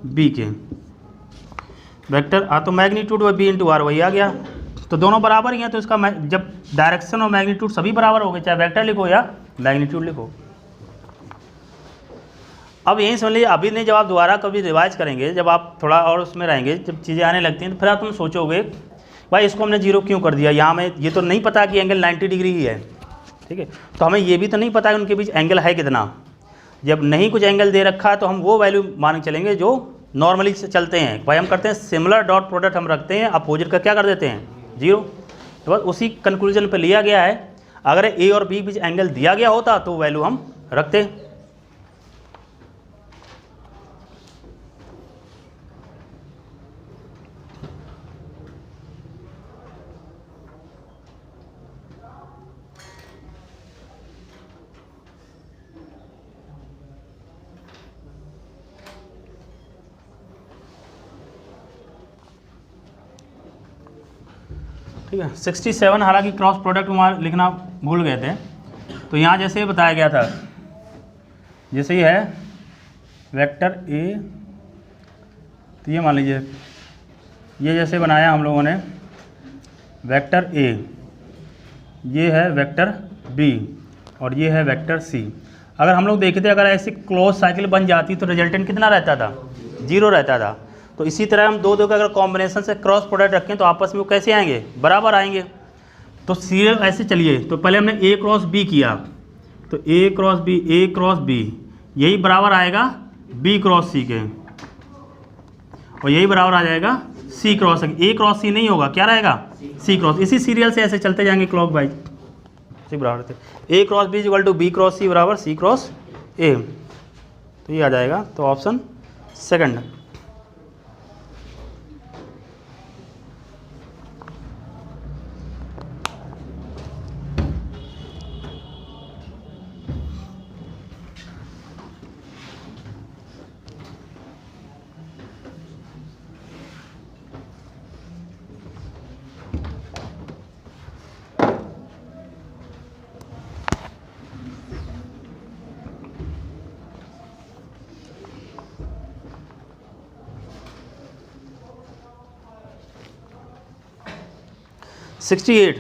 b के। वेक्टर तो मैग्नीट्यूड व b इंटू आर वही आ गया, तो दोनों बराबर ही हैं, तो इसका जब डायरेक्शन और मैग्नीट्यूड सभी बराबर हो गए, चाहे वेक्टर लिखो या मैग्नीट्यूड लिखो। अब यही समझ लीजिए, अभी नहीं, जब आप दोबारा कभी रिवाइज करेंगे, जब आप थोड़ा और उसमें रहेंगे, जब चीज़ें आने लगती हैं, तो फिर आप तुम सोचोगे भाई इसको हमने 0 क्यों कर दिया, यहाँ में ये तो नहीं पता कि एंगल 90 डिग्री ही है। ठीक है, तो हमें ये भी तो नहीं पता कि उनके बीच एंगल है कितना। जब नहीं कुछ एंगल दे रखा है तो हम वो वैल्यू मान के चलेंगे जो नॉर्मली से चलते हैं। भाई हम करते हैं सिमिलर डॉट प्रोडक्ट हम रखते हैं, अपोजिट का क्या कर देते हैं? 0। तो बस उसी कंक्लूजन पे लिया गया है। अगर ए और बी बीच एंगल दिया गया होता तो वैल्यू हम रखते। ठीक है, 67 हालांकि क्रॉस प्रोडक्ट हमारा लिखना भूल गए थे, तो यहाँ जैसे बताया गया था, जैसे ही है वेक्टर ए, तो ये मान लीजिए ये जैसे बनाया हम लोगों ने वेक्टर ए, ये है वेक्टर बी और ये है वेक्टर सी। अगर हम लोग देखते अगर ऐसी क्लोज साइकिल बन जाती तो रिजल्टेंट कितना रहता था? 0 रहता था। तो इसी तरह हम दो का अगर कॉम्बिनेशन से क्रॉस प्रोडक्ट रखें तो आपस में वो कैसे आएंगे? बराबर आएंगे। तो सीरियल ऐसे चलिए, तो पहले हमने ए क्रॉस बी किया, तो ए क्रॉस बी यही बराबर आएगा बी क्रॉस सी के, और यही बराबर आ जाएगा सी क्रॉस। ए क्रॉस सी नहीं होगा, क्या रहेगा? सी क्रॉस। इसी सीरियल से ऐसे चलते जाएंगे क्लॉक वाइज, सी बराबर थे A cross B equal to B cross C बराबर सी क्रॉस ए, तो ये आ जाएगा। तो ऑप्शन सेकंड। सिक्सटी 68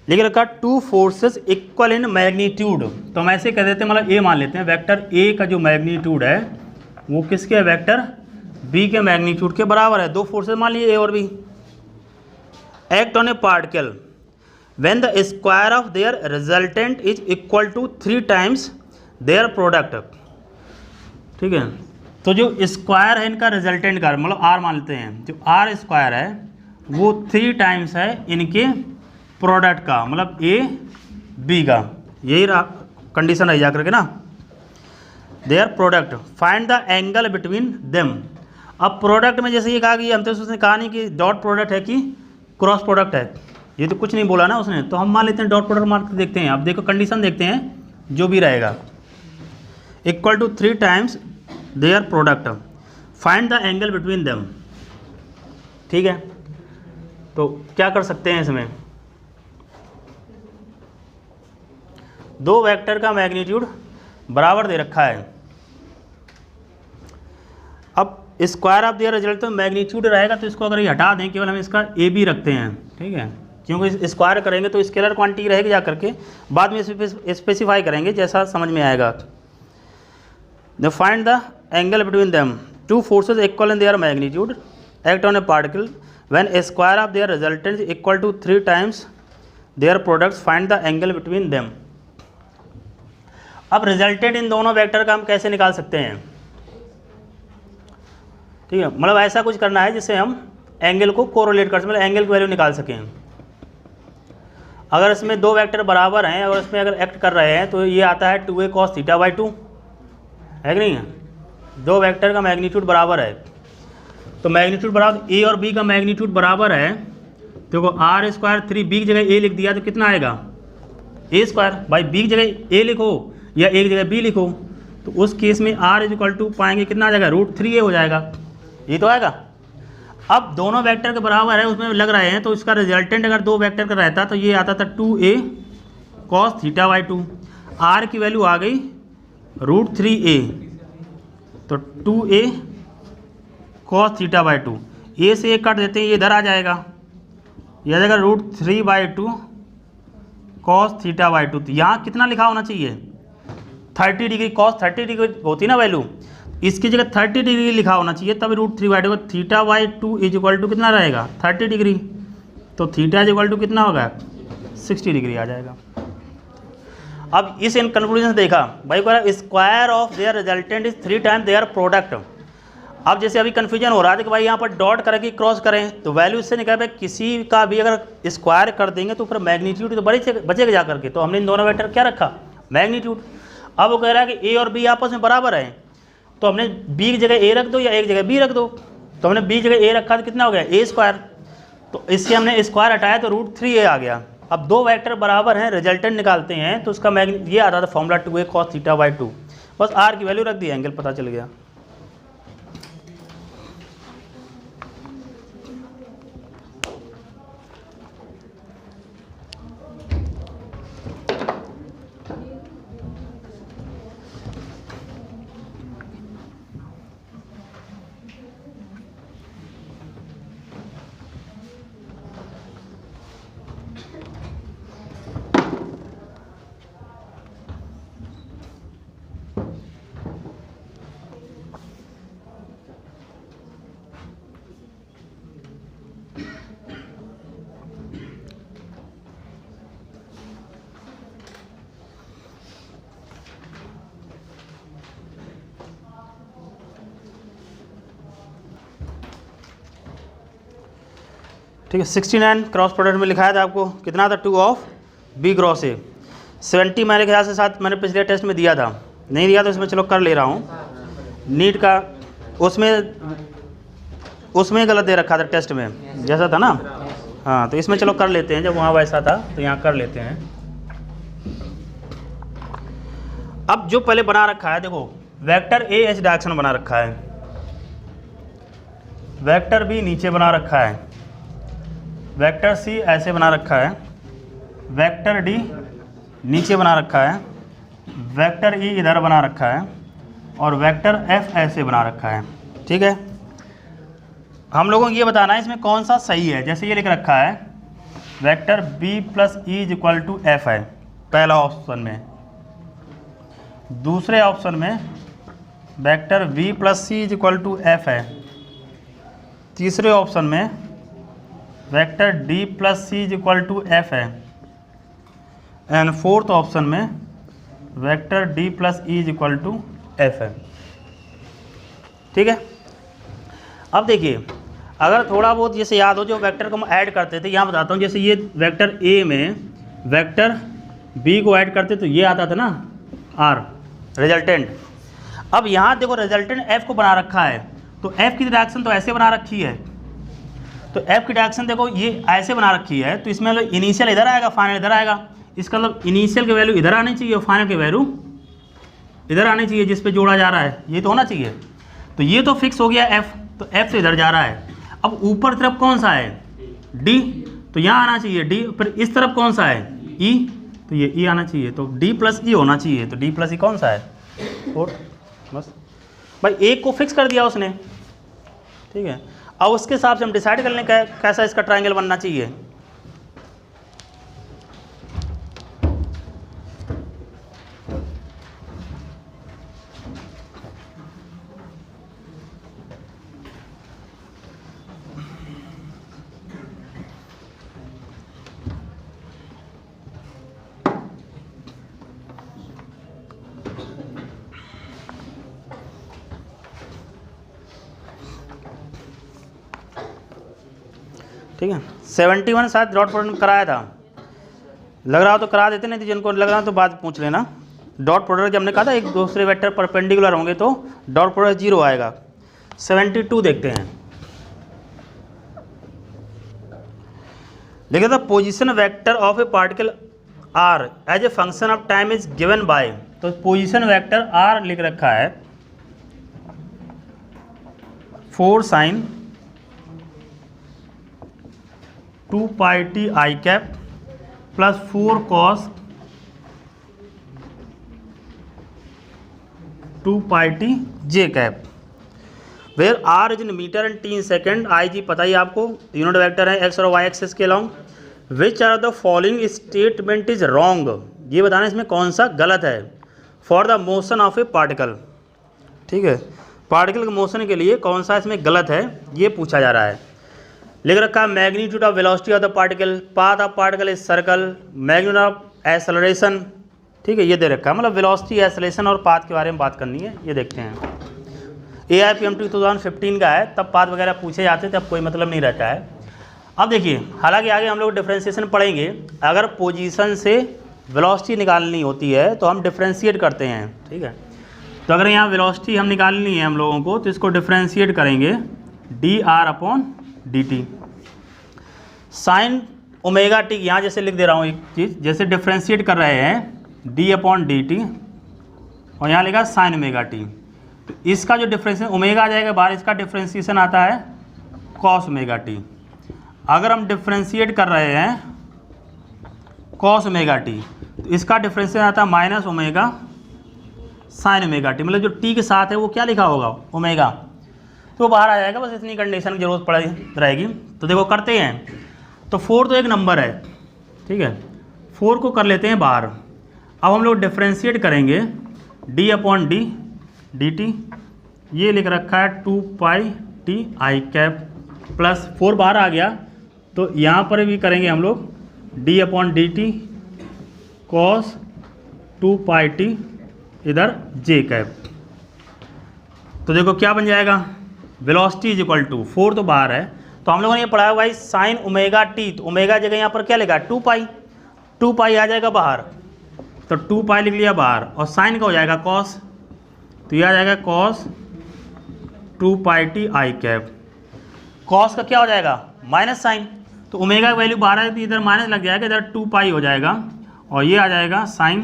लिख रखा two forces equal in magnitude. तो हम ऐसे कह देते हैं, मतलब ए मान लेते हैं, वेक्टर ए का जो मैग्नीट्यूड है वो किसके है? वेक्टर बी के मैग्नीट्यूड के बराबर है। दो फोर्सेस मान लिए ए और B. Act on a particle when the square of their resultant is equal to 3 times their product. ठीक है, तो जो स्क्वायर है इनका रिजल्टेंट का, मतलब आर मान लेते हैं, जो आर स्क्वायर है वो 3 टाइम्स है इनके प्रोडक्ट का, मतलब ए बी का। यही कंडीशन रही जा करके ना, there product find the angle between them. अब प्रोडक्ट में जैसे ये कहा कि हम तो उसने कहा नहीं कि डॉट प्रोडक्ट है कि क्रॉस प्रोडक्ट है, ये तो कुछ नहीं बोला ना उसने, तो हम मान लेते हैं डॉट प्रोडक्ट मान के देखते हैं। अब देखो कंडीशन देखते हैं जो भी रहेगा, equal to 3 times their product, find the angle between them. ठीक है, तो क्या कर सकते हैं इसमें? दो वेक्टर का मैग्नीट्यूड बराबर दे रखा है। अब स्क्वायर ऑफ देयर रिजल्ट तो मैग्नीट्यूड रहेगा, तो इसको अगर ये हटा दें, केवल हम इसका ए बी रखते हैं। ठीक है, क्योंकि स्क्वायर करेंगे तो स्केलर क्वांटिटी रहेगी, जा करके बाद में स्पेसिफाई करेंगे जैसा समझ में आएगा। The find the angle between them, two forces equal in their magnitude act on a particle when a square of their resultant is equal to 3 times their products, find the angle between them. अब resultant in दोनों vector का हम कैसे निकाल सकते हैं? ठीक है, मतलब ऐसा कुछ करना है जिससे हम एंगल को कोरिलेट कर सकें, मतलब एंगल की वैल्यू निकाल सकें। अगर इसमें दो वेक्टर बराबर हैं और इसमें अगर एक्ट कर रहे हैं तो ये आता है 2a cos थीटा बाई 2, है कि नहीं है? दो वेक्टर का मैग्नीट्यूड बराबर है, तो मैग्नीट्यूड बराबर a और b का मैग्नीट्यूड बराबर है। देखो आर स्क्वायर 3 b की जगह a लिख दिया तो कितना आएगा? a square. भाई b की जगह a लिखो या a की जगह b लिखो, तो उस केस में r इज इक्वल टू पाएंगे कितना आ जाएगा? √3a हो जाएगा। ये तो आएगा। अब दोनों वेक्टर के बराबर है, उसमें लग रहे हैं, तो इसका रिजल्टेंट अगर दो वेक्टर का रहता तो ये आता था 2a cos theta by 2। r की वैल्यू आ गई √3a, तो 2a cos theta by 2, a से एक काट देते हैं, ये इधर आ जाएगा, यह आ जाएगा √3/2 cos थीटा बाई 2। तो यहाँ कितना लिखा होना चाहिए? 30 डिग्री। cos 30 डिग्री होती ना वैल्यू, इसकी जगह 30 डिग्री लिखा होना चाहिए, तब √3/2 theta by 2 is equal to कितना रहेगा? 30 डिग्री। तो थीटा इज इक्वल टू कितना होगा? 60 डिग्री आ जाएगा। अब इस इन कंक्लूजन देखा भाई, square of their resultant is 3 time their product. अब जैसे अभी कन्फ्यूजन हो रहा था कि भाई यहाँ पर डॉट करके क्रॉस करें, तो वैल्यू इससे निकल, किसी का भी अगर स्क्वायर कर देंगे तो फिर मैग्नीट्यूड तो बचेगा जा करके, तो हमने इन दोनों वेक्टर क्या रखा? मैग्नीट्यूड। अब वो कह रहा है कि ए और बी आपस में बराबर हैं, तो हमने बी की जगह ए रख दो या एक जगह बी रख दो, तो हमने बी की जगह ए रखा तो कितना हो गया? ए स्क्वायर। तो इससे हमने स्क्वायर हटाया तो √3a आ गया। अब दो वेक्टर बराबर हैं, रिजल्टेंट निकालते हैं तो उसका ये आता था formula 2a cos theta by 2, बस r की वैल्यू रख दी, एंगल पता चल गया। ठीक है, 69 क्रॉस प्रोडक्ट में लिखाया था आपको कितना था? 2 ऑफ b क्रॉस a। 70 मेरे ख्याल से साथ मैंने पिछले टेस्ट में दिया था, नहीं दिया तो इसमें चलो कर ले रहा हूँ। नीट का उसमें गलत दे रखा था टेस्ट में, जैसा था ना। हाँ, तो इसमें चलो कर लेते हैं, जब वहाँ वैसा था तो यहाँ कर लेते हैं। अब जो पहले बना रखा है, देखो वेक्टर a इस डायरेक्शन बना रखा है, वेक्टर b नीचे बना रखा है, वेक्टर c ऐसे बना रखा है, वेक्टर d नीचे बना रखा है, वेक्टर e इधर बना रखा है, और वेक्टर f ऐसे बना रखा है। ठीक है, हम लोगों को ये बताना है इसमें कौन सा सही है। जैसे ये लिख रखा है vector b plus e is equal to f है पहला ऑप्शन में, दूसरे ऑप्शन में vector v plus c is equal to f है, तीसरे ऑप्शन में vector d plus c is equal to f है, एंड फोर्थ ऑप्शन में vector d plus e is equal to f है। ठीक है, अब देखिए अगर थोड़ा बहुत जैसे याद हो जो वेक्टर को हम ऐड करते थे, यहाँ बताता हूँ। जैसे ये वेक्टर a में वेक्टर b को ऐड करते तो ये आता था ना r रिजल्टेंट। अब यहाँ देखो रिजल्टेंट f को बना रखा है, तो f की डायरेक्शन तो ऐसे बना रखी है, तो f की डायरेक्शन देखो ये ऐसे बना रखी है, तो इसमें मतलब इनिशियल इधर आएगा, फाइनल इधर आएगा। इसका मतलब इनिशियल की वैल्यू इधर आनी चाहिए और फाइनल की वैल्यू इधर आनी चाहिए, जिस पे जोड़ा जा रहा है ये तो होना चाहिए। तो ये तो फिक्स हो गया f, तो f तो इधर जा रहा है। अब ऊपर तरफ कौन सा है? d, तो यहाँ आना चाहिए d। फिर इस तरफ कौन सा है? e, तो ये e आना चाहिए, तो d प्लस e होना चाहिए। तो d प्लस e कौन सा है? 4। बस भाई एक को फिक्स कर दिया उसने। ठीक है, अब उसके हिसाब से हम डिसाइड कर लें कैसा इसका ट्रायंगल बनना चाहिए। ठीक है। 71 शायद डॉट प्रोडक्ट कराया था, लग रहा हो तो करा देते, नहीं तो जिनको लग रहा हो तो बाद पूछ लेना। डॉट प्रोडक्ट जब हमने कहा था एक दूसरे वेक्टर परपेंडिकुलर होंगे तो डॉट प्रोडक्ट 0 आएगा। 72 देखते हैं, लिखा था position vector of a particle r as a function of time is given by, तो पोजीशन वेक्टर आर लिख रखा है 4 sin 2 pi T I cap plus 4 cos 2 pi T J cap, where r is in metre and t in second, I J पता ही आपको unit vector है x और y axes के along. Which are the following statement is wrong, ये बताना इसमें कौन सा गलत है। For the motion of a particle, ठीक है, पार्टिकल के मोशन के लिए कौन सा इसमें गलत है ये पूछा जा रहा है। लिख रखा है magnitude of velocity of the particle, path of particle is circle, magnitude of acceleration, ठीक है, ये दे रखा है, मतलब वेलोसिटी एक्सेलरेशन और पाथ के बारे में बात करनी है। ये देखते हैं AIPM 2015 का है, तब पाथ वगैरह पूछे जाते थे, अब कोई मतलब नहीं रहता है। अब देखिए, हालांकि आगे हम लोग डिफ्रेंशिएशन पढ़ेंगे, अगर पोजीशन से वेलोसिटी निकालनी होती है तो हम डिफ्रेंशिएट करते हैं, ठीक है। तो अगर यहाँ वेलोसिटी हम निकालनी है हम लोगों को, तो इसको डिफ्रेंशिएट करेंगे dr/dt। साइन ओमेगा टी, यहाँ जैसे लिख दे रहा हूँ एक चीज़, जैसे डिफ्रेंशिएट कर रहे हैं d/dt और यहाँ लिखा साइन ओमेगा टी, तो इसका जो डिफ्रेंशिएशन ओमेगा आ जाएगा बाहर, इसका डिफ्रेंशिएशन आता है कॉस ओमेगा टी। अगर हम डिफ्रेंशिएट कर रहे हैं कॉस ओमेगा टी, तो इसका डिफ्रेंशिएशन आता है minus omega sine omega T, मतलब जो टी के साथ है वो क्या लिखा होगा ओमेगा, तो बाहर आ जाएगा। बस इतनी कंडीशन की जरूरत पड़ रहेगी। तो देखो करते हैं, तो 4 तो एक नंबर है, ठीक है, 4 को कर लेते हैं बाहर। अब हम लोग डिफ्रेंशिएट करेंगे d/dt, ये लिख रखा है 2 pi T I cap plus 4 बाहर आ गया, तो यहाँ पर भी करेंगे हम लोग d/dt cos 2 पाई टी इधर जे कैप। तो देखो क्या बन जाएगा, वेलोसिटी इज इक्वल टू 4 तो बाहर है, तो हम लोगों ने ये पढ़ा है भाई साइन ओमेगा टी, तो ओमेगा जगह यहाँ पर क्या लिखा है 2 पाई, 2 पाई आ जाएगा बाहर, तो 2 पाई लिख लिया बाहर, और साइन का हो जाएगा कॉस, तो ये आ जाएगा cos 2 pi T I cap. Cos का क्या हो जाएगा माइनस साइन, तो ओमेगा की वैल्यू बाहर है तो इधर माइनस लग जाएगा, इधर 2 पाई हो जाएगा, और ये आ जाएगा sign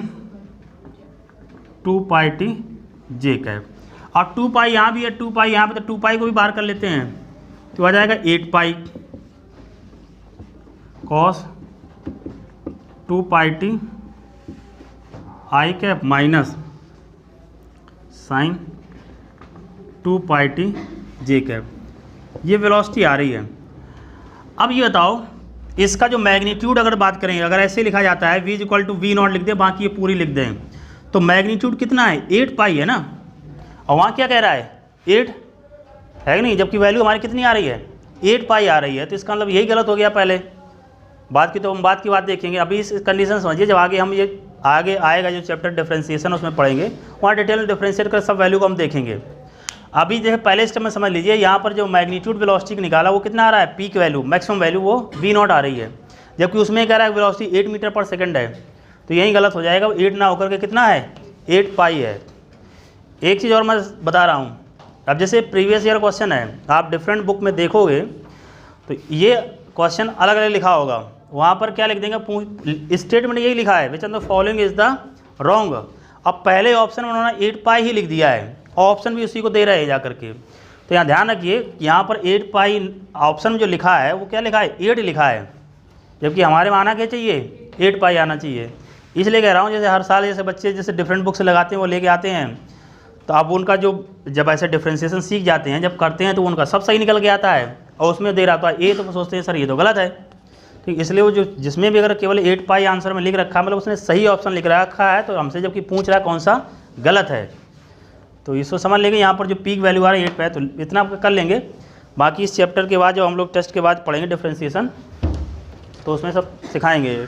2 pi T J cap. और 2 पाई यहाँ भी है, 2 पाई यहाँ पे, तो 2 पाई को भी बाहर कर लेते हैं, तो आ जाएगा 8 pi cos 2 pi T I cap minus sine 2 pi T J cap. ये वेलोसिटी आ रही है। अब ये बताओ, इसका जो मैग्नीट्यूड अगर बात करें, अगर ऐसे लिखा जाता है v = v0 लिख दे, बाकी ये पूरी लिख दें, तो मैग्नीट्यूड कितना है 8 पाई है ना, और वहाँ क्या कह रहा है 8 है कि नहीं, जबकि वैल्यू हमारी कितनी आ रही है 8 पाई आ रही है, तो इसका मतलब यही गलत हो गया पहले। बात की तो हम बात की बात देखेंगे, अभी इस कंडीशन समझिए, जब आगे हम ये आगे आएगा जो चैप्टर डिफरेंशिएशन उसमें पढ़ेंगे, वहाँ डिटेल में डिफरेंशिएट कर सब वैल्यू को हम देखेंगे। अभी जो है पहले स्टेप में समझ लीजिए, यहाँ पर जो मैग्नीट्यूड वेलोसिटी निकाला वो कितना आ रहा है, पीक वैल्यू मैक्सिमम वैल्यू वो v0 आ रही है, जबकि उसमें कह रहा है वेलोसिटी 8 मीटर पर सेकंड है, तो यही गलत हो जाएगा। 8 ना होकर के कितना है 8 पाई है। एक चीज़ और मैं बता रहा हूँ, अब जैसे प्रीवियस ईयर क्वेश्चन है, आप डिफरेंट बुक में देखोगे तो ये क्वेश्चन अलग अलग लिखा होगा, वहाँ पर क्या लिख देंगे, स्टेटमेंट यही लिखा है which of the following is the wrong. अब पहले ऑप्शन में उन्होंने 8 पाई ही लिख दिया है, ऑप्शन भी उसी को दे रहे हैं जा करके, तो यहाँ ध्यान रखिए यहाँ पर 8 पाई ऑप्शन में जो लिखा है वो क्या लिखा है 8 लिखा है, जबकि हमारे में आना क्या चाहिए 8 पाई आना चाहिए। इसलिए कह रहा हूँ, जैसे हर साल जैसे बच्चे जैसे डिफरेंट बुक से लगाते हैं वो लेके आते हैं, तो अब उनका जो जब ऐसे डिफ्रेंशिएशन सीख जाते हैं, जब करते हैं तो उनका सब सही निकल के आता है, और उसमें दे रहा था ये, तो सोचते हैं सर ये तो गलत है, ठीक। इसलिए वो जो जिसमें भी अगर केवल 8 पाई आंसर में लिख रखा है, मतलब उसने सही ऑप्शन लिख रखा है, तो हमसे जबकि पूछ रहा है कौन सा गलत है, तो इसको समझ लेंगे। यहाँ पर जो पीक वैल्यू आ रहा है 8 पाई, तो इतना कर लेंगे। बाकी इस चैप्टर के बाद जो हम लोग टेस्ट के बाद पढ़ेंगे डिफ्रेंशिएशन, तो उसमें सब सिखाएंगे।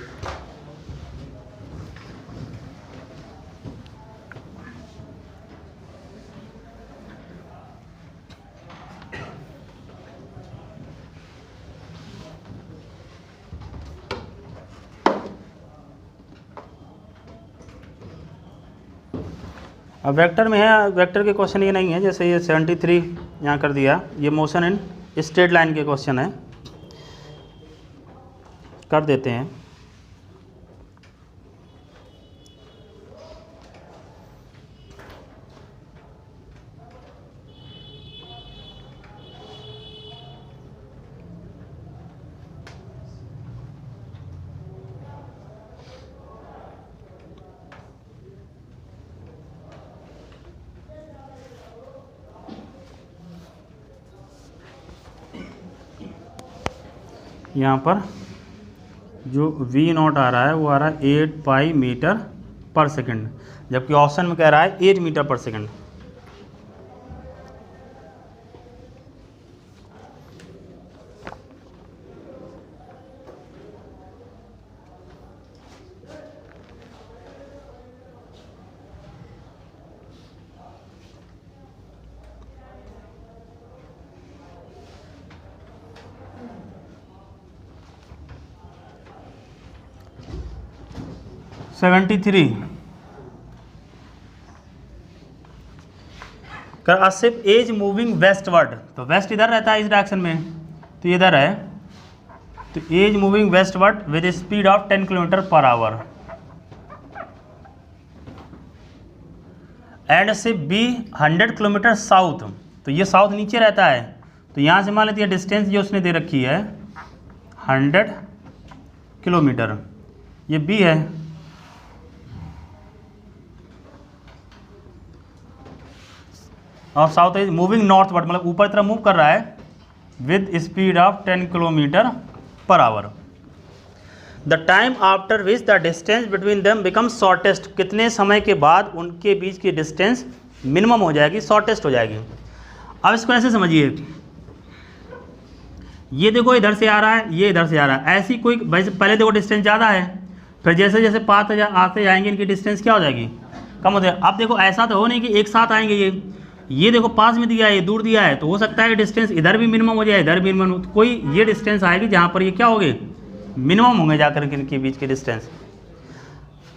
अब वेक्टर में है, वेक्टर के क्वेश्चन ये नहीं है, जैसे ये 73 यहाँ कर दिया, ये मोशन इन स्ट्रेट लाइन के क्वेश्चन है, कर देते हैं। यहाँ पर जो v0 आ रहा है वो आ रहा है 8 पाई मीटर पर सेकंड, जबकि ऑप्शन में कह रहा है 8 मीटर पर सेकंड। सेवेंटी थ्री कर शिप एज मूविंग वेस्टवर्ड, तो वेस्ट इधर रहता है इस डायरेक्शन में, तो ये इधर है, तो as moving westward with speed of 10 kilometre per hour and ship B 100 kilometre south, तो ये साउथ नीचे रहता है, तो यहाँ से मान लेते हैं डिस्टेंस जो उसने दे रखी है 100 किलोमीटर, ये बी है, और साउथ इज मूविंग नॉर्थवर्ड, मतलब ऊपर तरफ मूव कर रहा है with speed of 10 kilometre per our. The time after which the distance between them become shortest, कितने समय के बाद उनके बीच की डिस्टेंस मिनिमम हो जाएगी, शॉर्टेस्ट हो जाएगी। अब इसको ऐसे समझिए, ये देखो इधर से आ रहा है, ये इधर से आ रहा है, ऐसी कोई पहले देखो डिस्टेंस ज़्यादा है, फिर जैसे जैसे पास आते जाएंगे इनकी डिस्टेंस क्या हो जाएगी, कम हो जाएगी। अब देखो ऐसा तो हो नहीं कि एक साथ आएंगे, ये देखो पास में दिया है, ये दूर दिया है, तो हो सकता है डिस्टेंस इधर भी मिनिमम हो जाए, इधर भी मिनिमम, कोई ये डिस्टेंस आएगी जहाँ पर ये क्या होंगे, मिनिमम होंगे जाकर के इनके बीच के डिस्टेंस।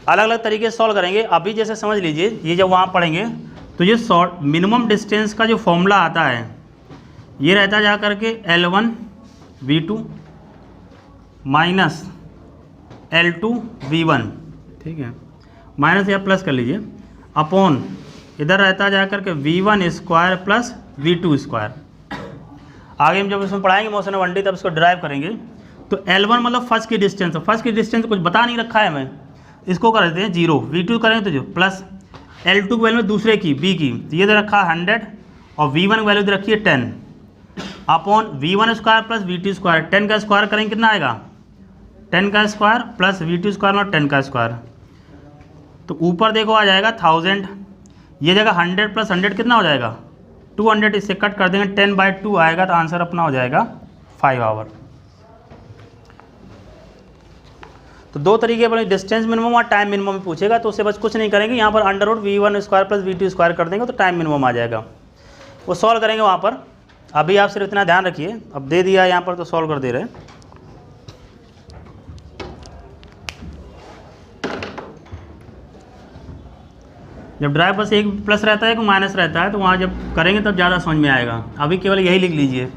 अलग अलग तरीके से सॉल्व करेंगे। अभी जैसे समझ लीजिए, ये जब वहाँ पढ़ेंगे तो ये मिनिमम डिस्टेंस का जो फॉर्मूला आता है ये रहता है जा करके L1 V2 minus L2 V1, ठीक है, माइनस या प्लस कर लीजिए, अपॉन इधर रहता है जा करके V1 square plus V2 square. आगे हम जब इसमें पढ़ाएंगे मोशन ऑफ 1D तब इसको ड्राइव करेंगे। तो L1 मतलब फर्स्ट की डिस्टेंस, फर्स्ट की डिस्टेंस कुछ बता नहीं रखा है हमें, इसको कर देते हैं 0, V2 करेंगे तो जो प्लस L2 की वैल्यू में दूसरे की B की, तो ये दे रखा है 100 और V1 की वैल्यू दे रखी है 10 upon V1 square plus V2 square, 10 का स्क्वायर करेंगे कितना आएगा, 10 का स्क्वायर प्लस V2 स्क्वायर में 10 का स्क्वायर, तो ऊपर देखो आ जाएगा 1000, ये जगह 100 प्लस 100 कितना हो जाएगा 200, इससे कट कर देंगे 10/2 आएगा, तो आंसर अपना हो जाएगा 5 आवर। तो दो तरीके पर डिस्टेंस मिनिमम और टाइम मिनिमम पूछेगा, तो उससे बस कुछ नहीं करेंगे, यहाँ पर under root V1 square plus V2 square कर देंगे तो टाइम मिनिमम आ जाएगा, वो सॉल्व करेंगे वहाँ पर। अभी आप सिर्फ इतना ध्यान रखिए, अब दे दिया यहाँ पर तो सॉल्व कर दे रहे हैं। जब ड्राइव बस एक प्लस रहता है एक माइनस रहता है, तो वहाँ जब करेंगे तब ज़्यादा समझ में आएगा। अभी केवल यही लिख लीजिए।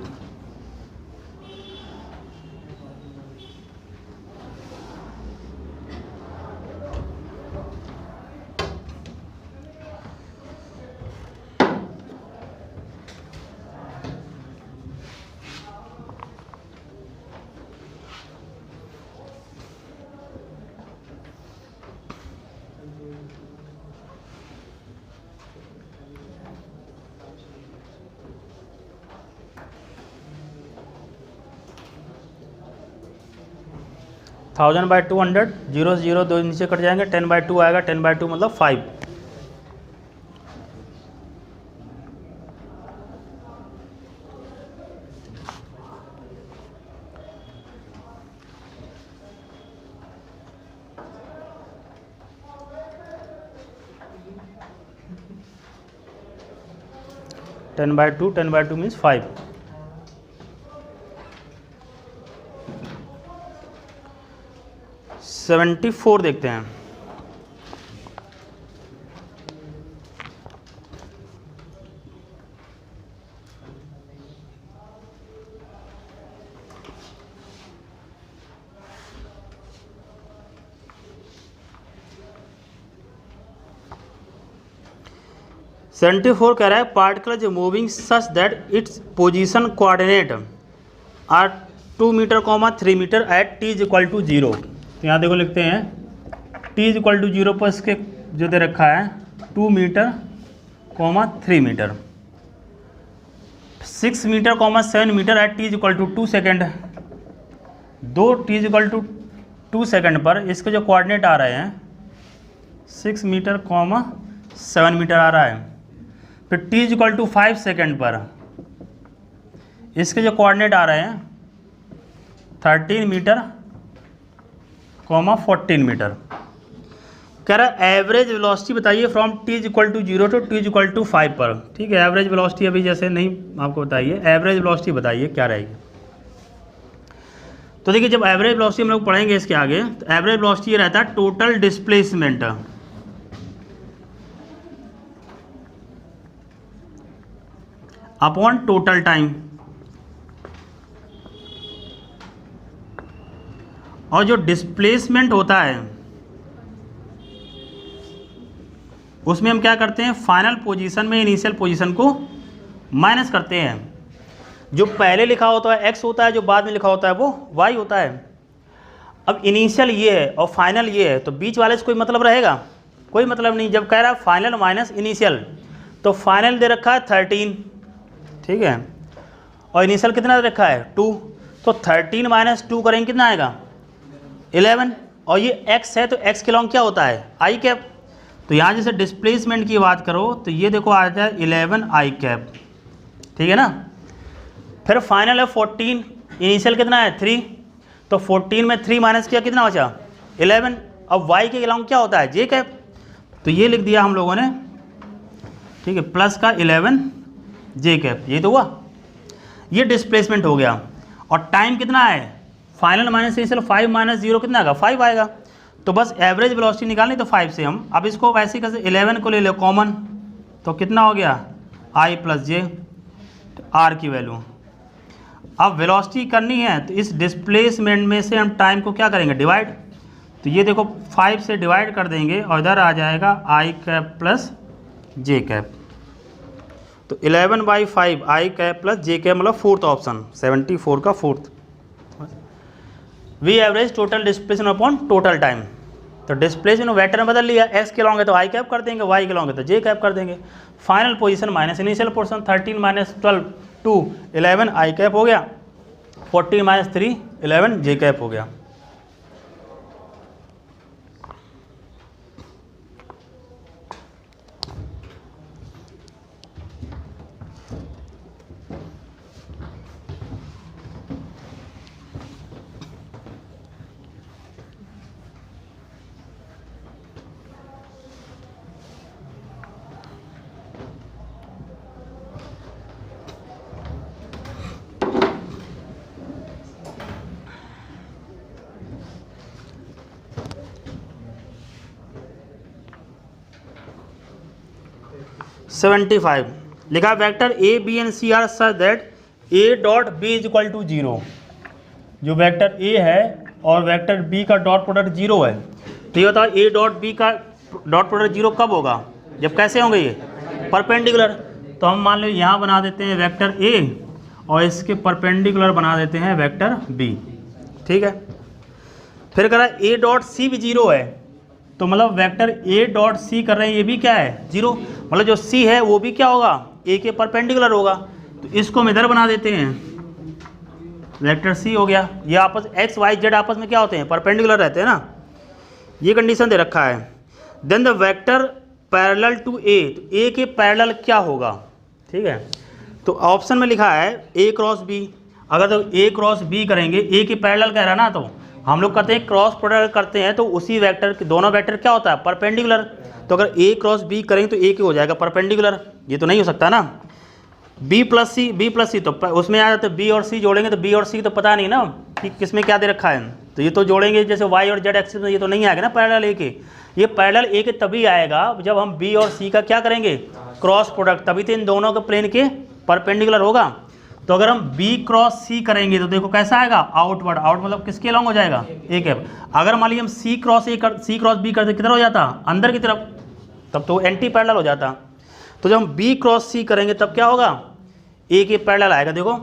थाउजेंड बाई 200, 0 0 2 नीचे कट जाएंगे, 10/2 आएगा, 10/2 मतलब 5। Ten by two means 5। Seventy 74 देखते हैं। 74 कह रहा है particle is moving such that its position coordinate are 2 metre, 3 metre at t = 0। तो यहाँ देखो लिखते हैं t = 0 पर इसके जो दे रखा है 2 metre, 3 metre, 6 metre, 7 metre at t = 2 second. दो t = 2 सेकेंड पर इसके जो कोऑर्डिनेट आ रहे हैं 6 मीटर, 7 मीटर आ रहा है। फिर t = 5 सेकेंड पर इसके जो कोऑर्डिनेट आ रहे हैं 13 मीटर, 14 मीटर। कह रहा है एवरेज वेलोसिटी बताइए फ्रॉम t = 0 टू t = 5 पर। ठीक है, एवरेज वेलोसिटी अभी जैसे नहीं आपको बताइए, एवरेज वेलोसिटी बताइए क्या रहेगी। तो देखिए जब एवरेज वेलोसिटी हम लोग पढ़ेंगे इसके आगे, तो एवरेज वेलोसिटी ये रहता है total displacement upon total time. और जो डिस्प्लेसमेंट होता है उसमें हम क्या करते हैं, फाइनल पोजीशन में इनिशियल पोजीशन को माइनस करते हैं। जो पहले लिखा होता है x होता है, जो बाद में लिखा होता है वो y होता है। अब इनिशियल ये है और फाइनल ये है, तो बीच वाले से कोई मतलब रहेगा? कोई मतलब नहीं। जब कह रहा है फाइनल माइनस इनिशियल, तो फाइनल दे रखा है 13, ठीक है, और इनिशियल कितना दे रखा है 2, तो 13 - 2 करेंगे कितना आएगा 11। और ये x है तो x के लॉन्ग क्या होता है i कैप। तो यहाँ जैसे डिस्प्लेसमेंट की बात करो तो ये देखो आ जाए 11 i कैप, ठीक है ना। फिर फाइनल है 14, इनिशियल कितना है 3, तो 14 में 3 माइनस किया कितना बचा 11। अब y के लॉन्ग क्या होता है j कैप, तो ये लिख दिया हम लोगों ने, ठीक है, प्लस का 11 j कैप, ये तो हुआ, ये डिस्प्लेसमेंट हो गया। और टाइम कितना है फाइनल माइनस इनिशियल 5 - 0 कितना आएगा 5 आएगा। तो बस एवरेज वेलोसिटी निकालनी, तो 5 से हम अब इसको वैसे कैसे 11 को ले लो कॉमन, तो कितना हो गया i + j, r की वैल्यू। अब वेलोसिटी करनी है तो इस डिस्प्लेसमेंट में से हम टाइम को क्या करेंगे डिवाइड, तो ये देखो 5 से डिवाइड कर देंगे और इधर आ जाएगा i कैप + j कैप। तो 11/5 i कैप + j कैप, मतलब फोर्थ ऑप्शन 74 का fourth. V average total displacement upon total time. तो डिस्प्लेसमेंट वेक्टर में बदल लिया, s के लॉन्ग है तो i कैप कर देंगे, y के लॉन्ग है तो j कैप कर देंगे। Final position minus initial portion 13 - 12 2 11 i cap हो गया, 14 - 3 11 j कैप हो गया। सेवेंटी 75 लिखा vector A B and C are such that a.b = 0। जो वेक्टर ए है और वेक्टर बी का डॉट प्रोडक्ट 0 है, तो ये बताओ a.b का डॉट प्रोडक्ट 0 कब होगा, जब कैसे होंगे ये परपेंडिकुलर। तो हम मान लो यहाँ बना देते हैं वेक्टर ए और इसके परपेंडिकुलर बना देते हैं वेक्टर बी, ठीक है। फिर कह रहा है a.c भी 0 है, तो मतलब वेक्टर a.c कर रहे हैं, ये भी क्या है 0, मतलब जो c है वो भी क्या होगा a के परपेंडिकुलर होगा। तो इसको हम इधर बना देते हैं, वेक्टर c हो गया। ये आपस x y z आपस में क्या होते हैं परपेंडिकुलर रहते हैं ना, ये कंडीशन दे रखा है। Then the vector parallel to a, तो a के पैरेलल क्या होगा, ठीक है। तो ऑप्शन में लिखा है a × b, अगर तो a × b करेंगे, a के पैरेलल कह रहा है ना, तो हम लोग करते हैं क्रॉस प्रोडक्ट करते हैं, तो उसी वेक्टर के दोनों वेक्टर क्या होता है परपेंडिकुलर। तो अगर a × b करेंगे तो a के हो जाएगा परपेंडिकुलर, ये तो नहीं हो सकता ना। b + c तो उसमें आ जाता है b और c जोड़ेंगे, तो b और c तो पता नहीं ना कि किस में क्या दे रखा है, तो ये तो जोड़ेंगे जैसे y और z एक्सिस में, ये तो नहीं आएगा ना पैरेलल a के। ये पैरेलल a के तभी आएगा जब हम b और c का क्या करेंगे क्रॉस प्रोडक्ट, तभी तो इन दोनों के प्लेन के परपेंडिकुलर होगा। तो अगर हम b × c करेंगे तो देखो कैसा आएगा आउटवर्ड, आउट मतलब किसके लॉन्ग हो जाएगा a कैप। अगर मान लीजिए हम c × b करते किधर हो जाता अंदर की तरफ, तब तो एंटी पैरेलल हो जाता। तो जब हम बी क्रॉस सी करेंगे तब क्या होगा, ए के पैरेलल आएगा। देखो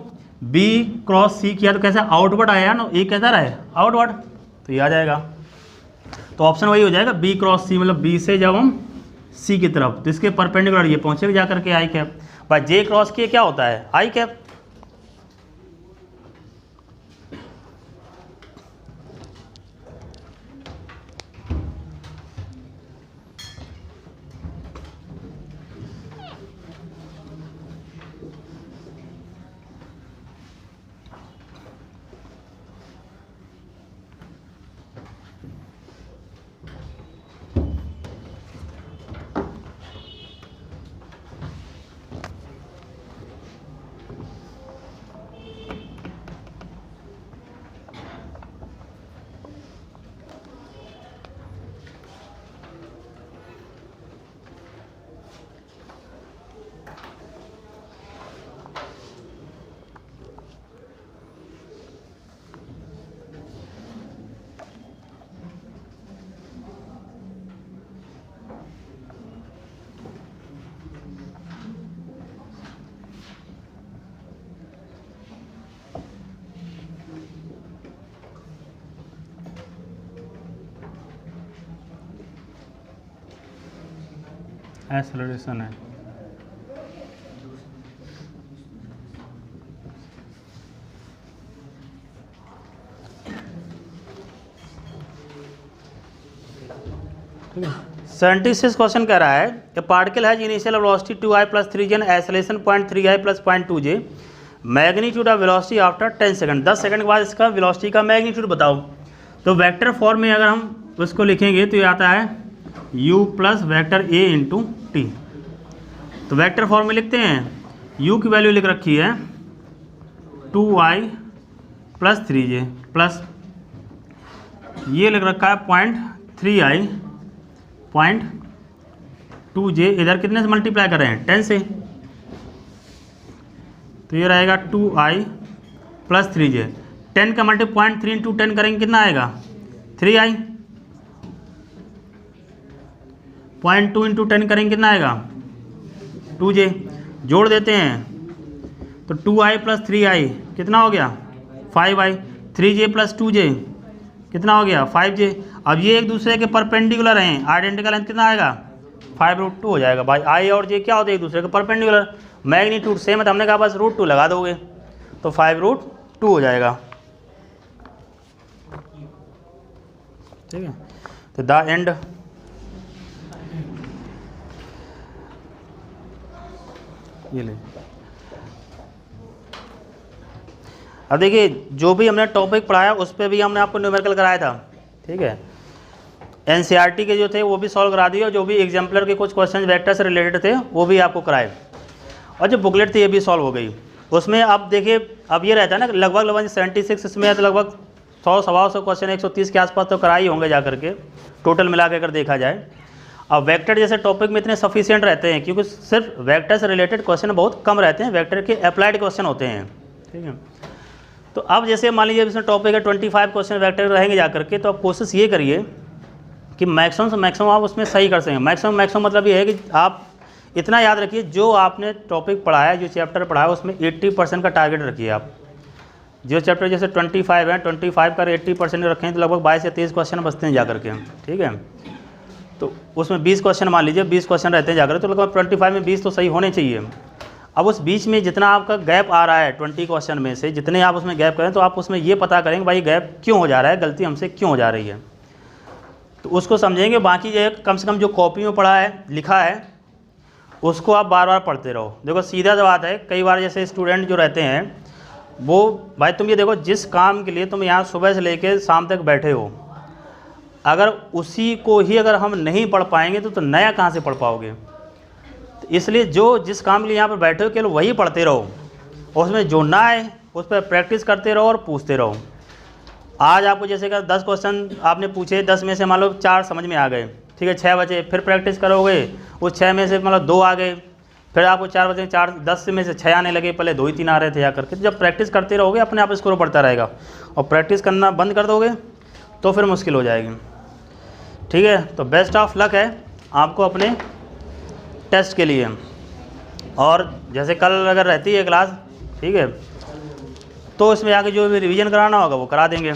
बी क्रॉस सी किया तो कैसे आउटवर्ड आया ना, ए कैसा रहा है आउटवर्ड, तो ये आ जाएगा। तो ऑप्शन वही हो जाएगा बी क्रॉस सी, मतलब बी से जब हम सी की तरफ तो इसके परपेंडिकुलर ये पहुंचेगा जा करके आई कैप। भाई जे क्रॉस के क्या होता है आई कैप। एक्सेलरेशन है। ठीक है 76 क्वेश्चन कह रहा है ए particle has initial velocity 2i + 3j and acceleration 0.3i + 0.2j, magnitude of velocity after 10 second. 10 second के बाद इसका वेलोसिटी का मैग्नीट्यूड बताओ। तो वेक्टर फॉर्म में अगर हम उसको लिखेंगे तो ये आता है u + वेक्टर a × t। तो वेक्टर फॉर्म में लिखते हैं u की वैल्यू लिख रखी है 2i + 3j प्लस ये लिख रखा है 0.3i 0.2j, इधर कितने से मल्टीप्लाई कर रहे हैं 10 से, तो ये रहेगा 2i + 3j। 10 का मल्टी 0.3 × 10 करेंगे कितना आएगा 3i, 0.2 × 10 करेंगे कितना आएगा 2j। जोड़ देते हैं तो 2i + 3i कितना हो गया 5i, 3j + 2j कितना हो गया 5j। अब ये एक दूसरे के परपेंडिकुलर हैं, आइडेंटिकल है, कितना आएगा 5√2 हो जाएगा। भाई i और j क्या होते हैं एक दूसरे के परपेंडिकुलर, मैग्नीट्यूड सेम है तो हमने कहा बस √2 लगा दोगे तो 5√2 हो जाएगा। ठीक है तो द एंड ये ले। अब देखिए जो भी हमने टॉपिक पढ़ाया उस पर भी हमने आपको न्यूमेरिकल कराया था। ठीक है एनसीईआरटी के जो थे वो भी सॉल्व करा दिए और जो भी एग्जाम्पलर के कुछ क्वेश्चन वेक्टर से रिलेटेड थे वो भी आपको कराए और जो बुकलेट थी ये भी सॉल्व हो गई। उसमें अब देखिए अब ये रहता है ना लगभग 76 इसमें है तो लगभग 100-125 क्वेश्चन 130 के आसपास तो कराई होंगे जा करके टोटल मिला के अगर देखा जाए। अब वेक्टर जैसे टॉपिक में इतने सफिशिएंट रहते हैं क्योंकि सिर्फ वेक्टर से रिलेटेड क्वेश्चन बहुत कम रहते हैं, वेक्टर के अप्लाइड क्वेश्चन होते हैं। ठीक है तो अब जैसे मान लीजिए इसमें टॉपिक है 25 क्वेश्चन वेक्टर रहेंगे जा करके, तो आप कोशिश ये करिए कि मैक्सिमम से मैक्सिमम आप उसमें सही कर सकें। मैक्सिमम मतलब ये है कि आप इतना याद रखिए जो आपने टॉपिक पढ़ाया जो चैप्टर पढ़ाया उसमें 80% का टारगेट रखिए। आप जो चैप्टर जैसे 25 है 25 का 80% रखें तो लगभग 22 या 23 क्वेश्चन बचते हैं जा करके। ठीक है तो उसमें 20 क्वेश्चन मान लीजिए 20 क्वेश्चन रहते हैं जाकर तो लगभग 25 में 20 तो सही होने चाहिए। अब उस बीच में जितना आपका गैप आ रहा है 20 क्वेश्चन में से जितने आप उसमें गैप करें तो आप उसमें ये पता करेंगे भाई गैप क्यों हो जा रहा है, गलती हमसे क्यों हो जा रही है, तो उसको समझेंगे। बाकी जो कम से कम जो कॉपी में पढ़ा है लिखा है उसको आप बार बार पढ़ते रहो। देखो सीधा सा बात है, कई बार जैसे स्टूडेंट जो रहते हैं वो भाई तुम ये देखो जिस काम के लिए तुम यहाँ सुबह से लेकर शाम तक बैठे हो अगर उसी को ही अगर हम नहीं पढ़ पाएंगे तो नया कहाँ से पढ़ पाओगे। तो इसलिए जो जिस काम के लिए यहाँ पर बैठे हो केवल वही पढ़ते रहो, उसमें जो ना आए उस पर प्रैक्टिस करते रहो और पूछते रहो। आज आपको जैसे कि 10 क्वेश्चन आपने पूछे 10 में से मान लो 4 समझ में आ गए, ठीक है 6 बचे, फिर प्रैक्टिस करोगे उस 6 में से मतलब 2 आ गए, फिर आपको 4 बचे 10 में से 6 आने लगे, पहले 2 ही 3 आ रहे थे या करके। तो जब प्रैक्टिस करते रहोगे अपने आप स्कोर बढ़ता रहेगा और प्रैक्टिस करना बंद कर दोगे तो फिर मुश्किल हो जाएगी। ठीक है तो बेस्ट ऑफ लक है आपको अपने टेस्ट के लिए। और जैसे कल अगर रहती है क्लास, ठीक है, तो इसमें आके जो भी रिवीजन कराना होगा वो करा देंगे।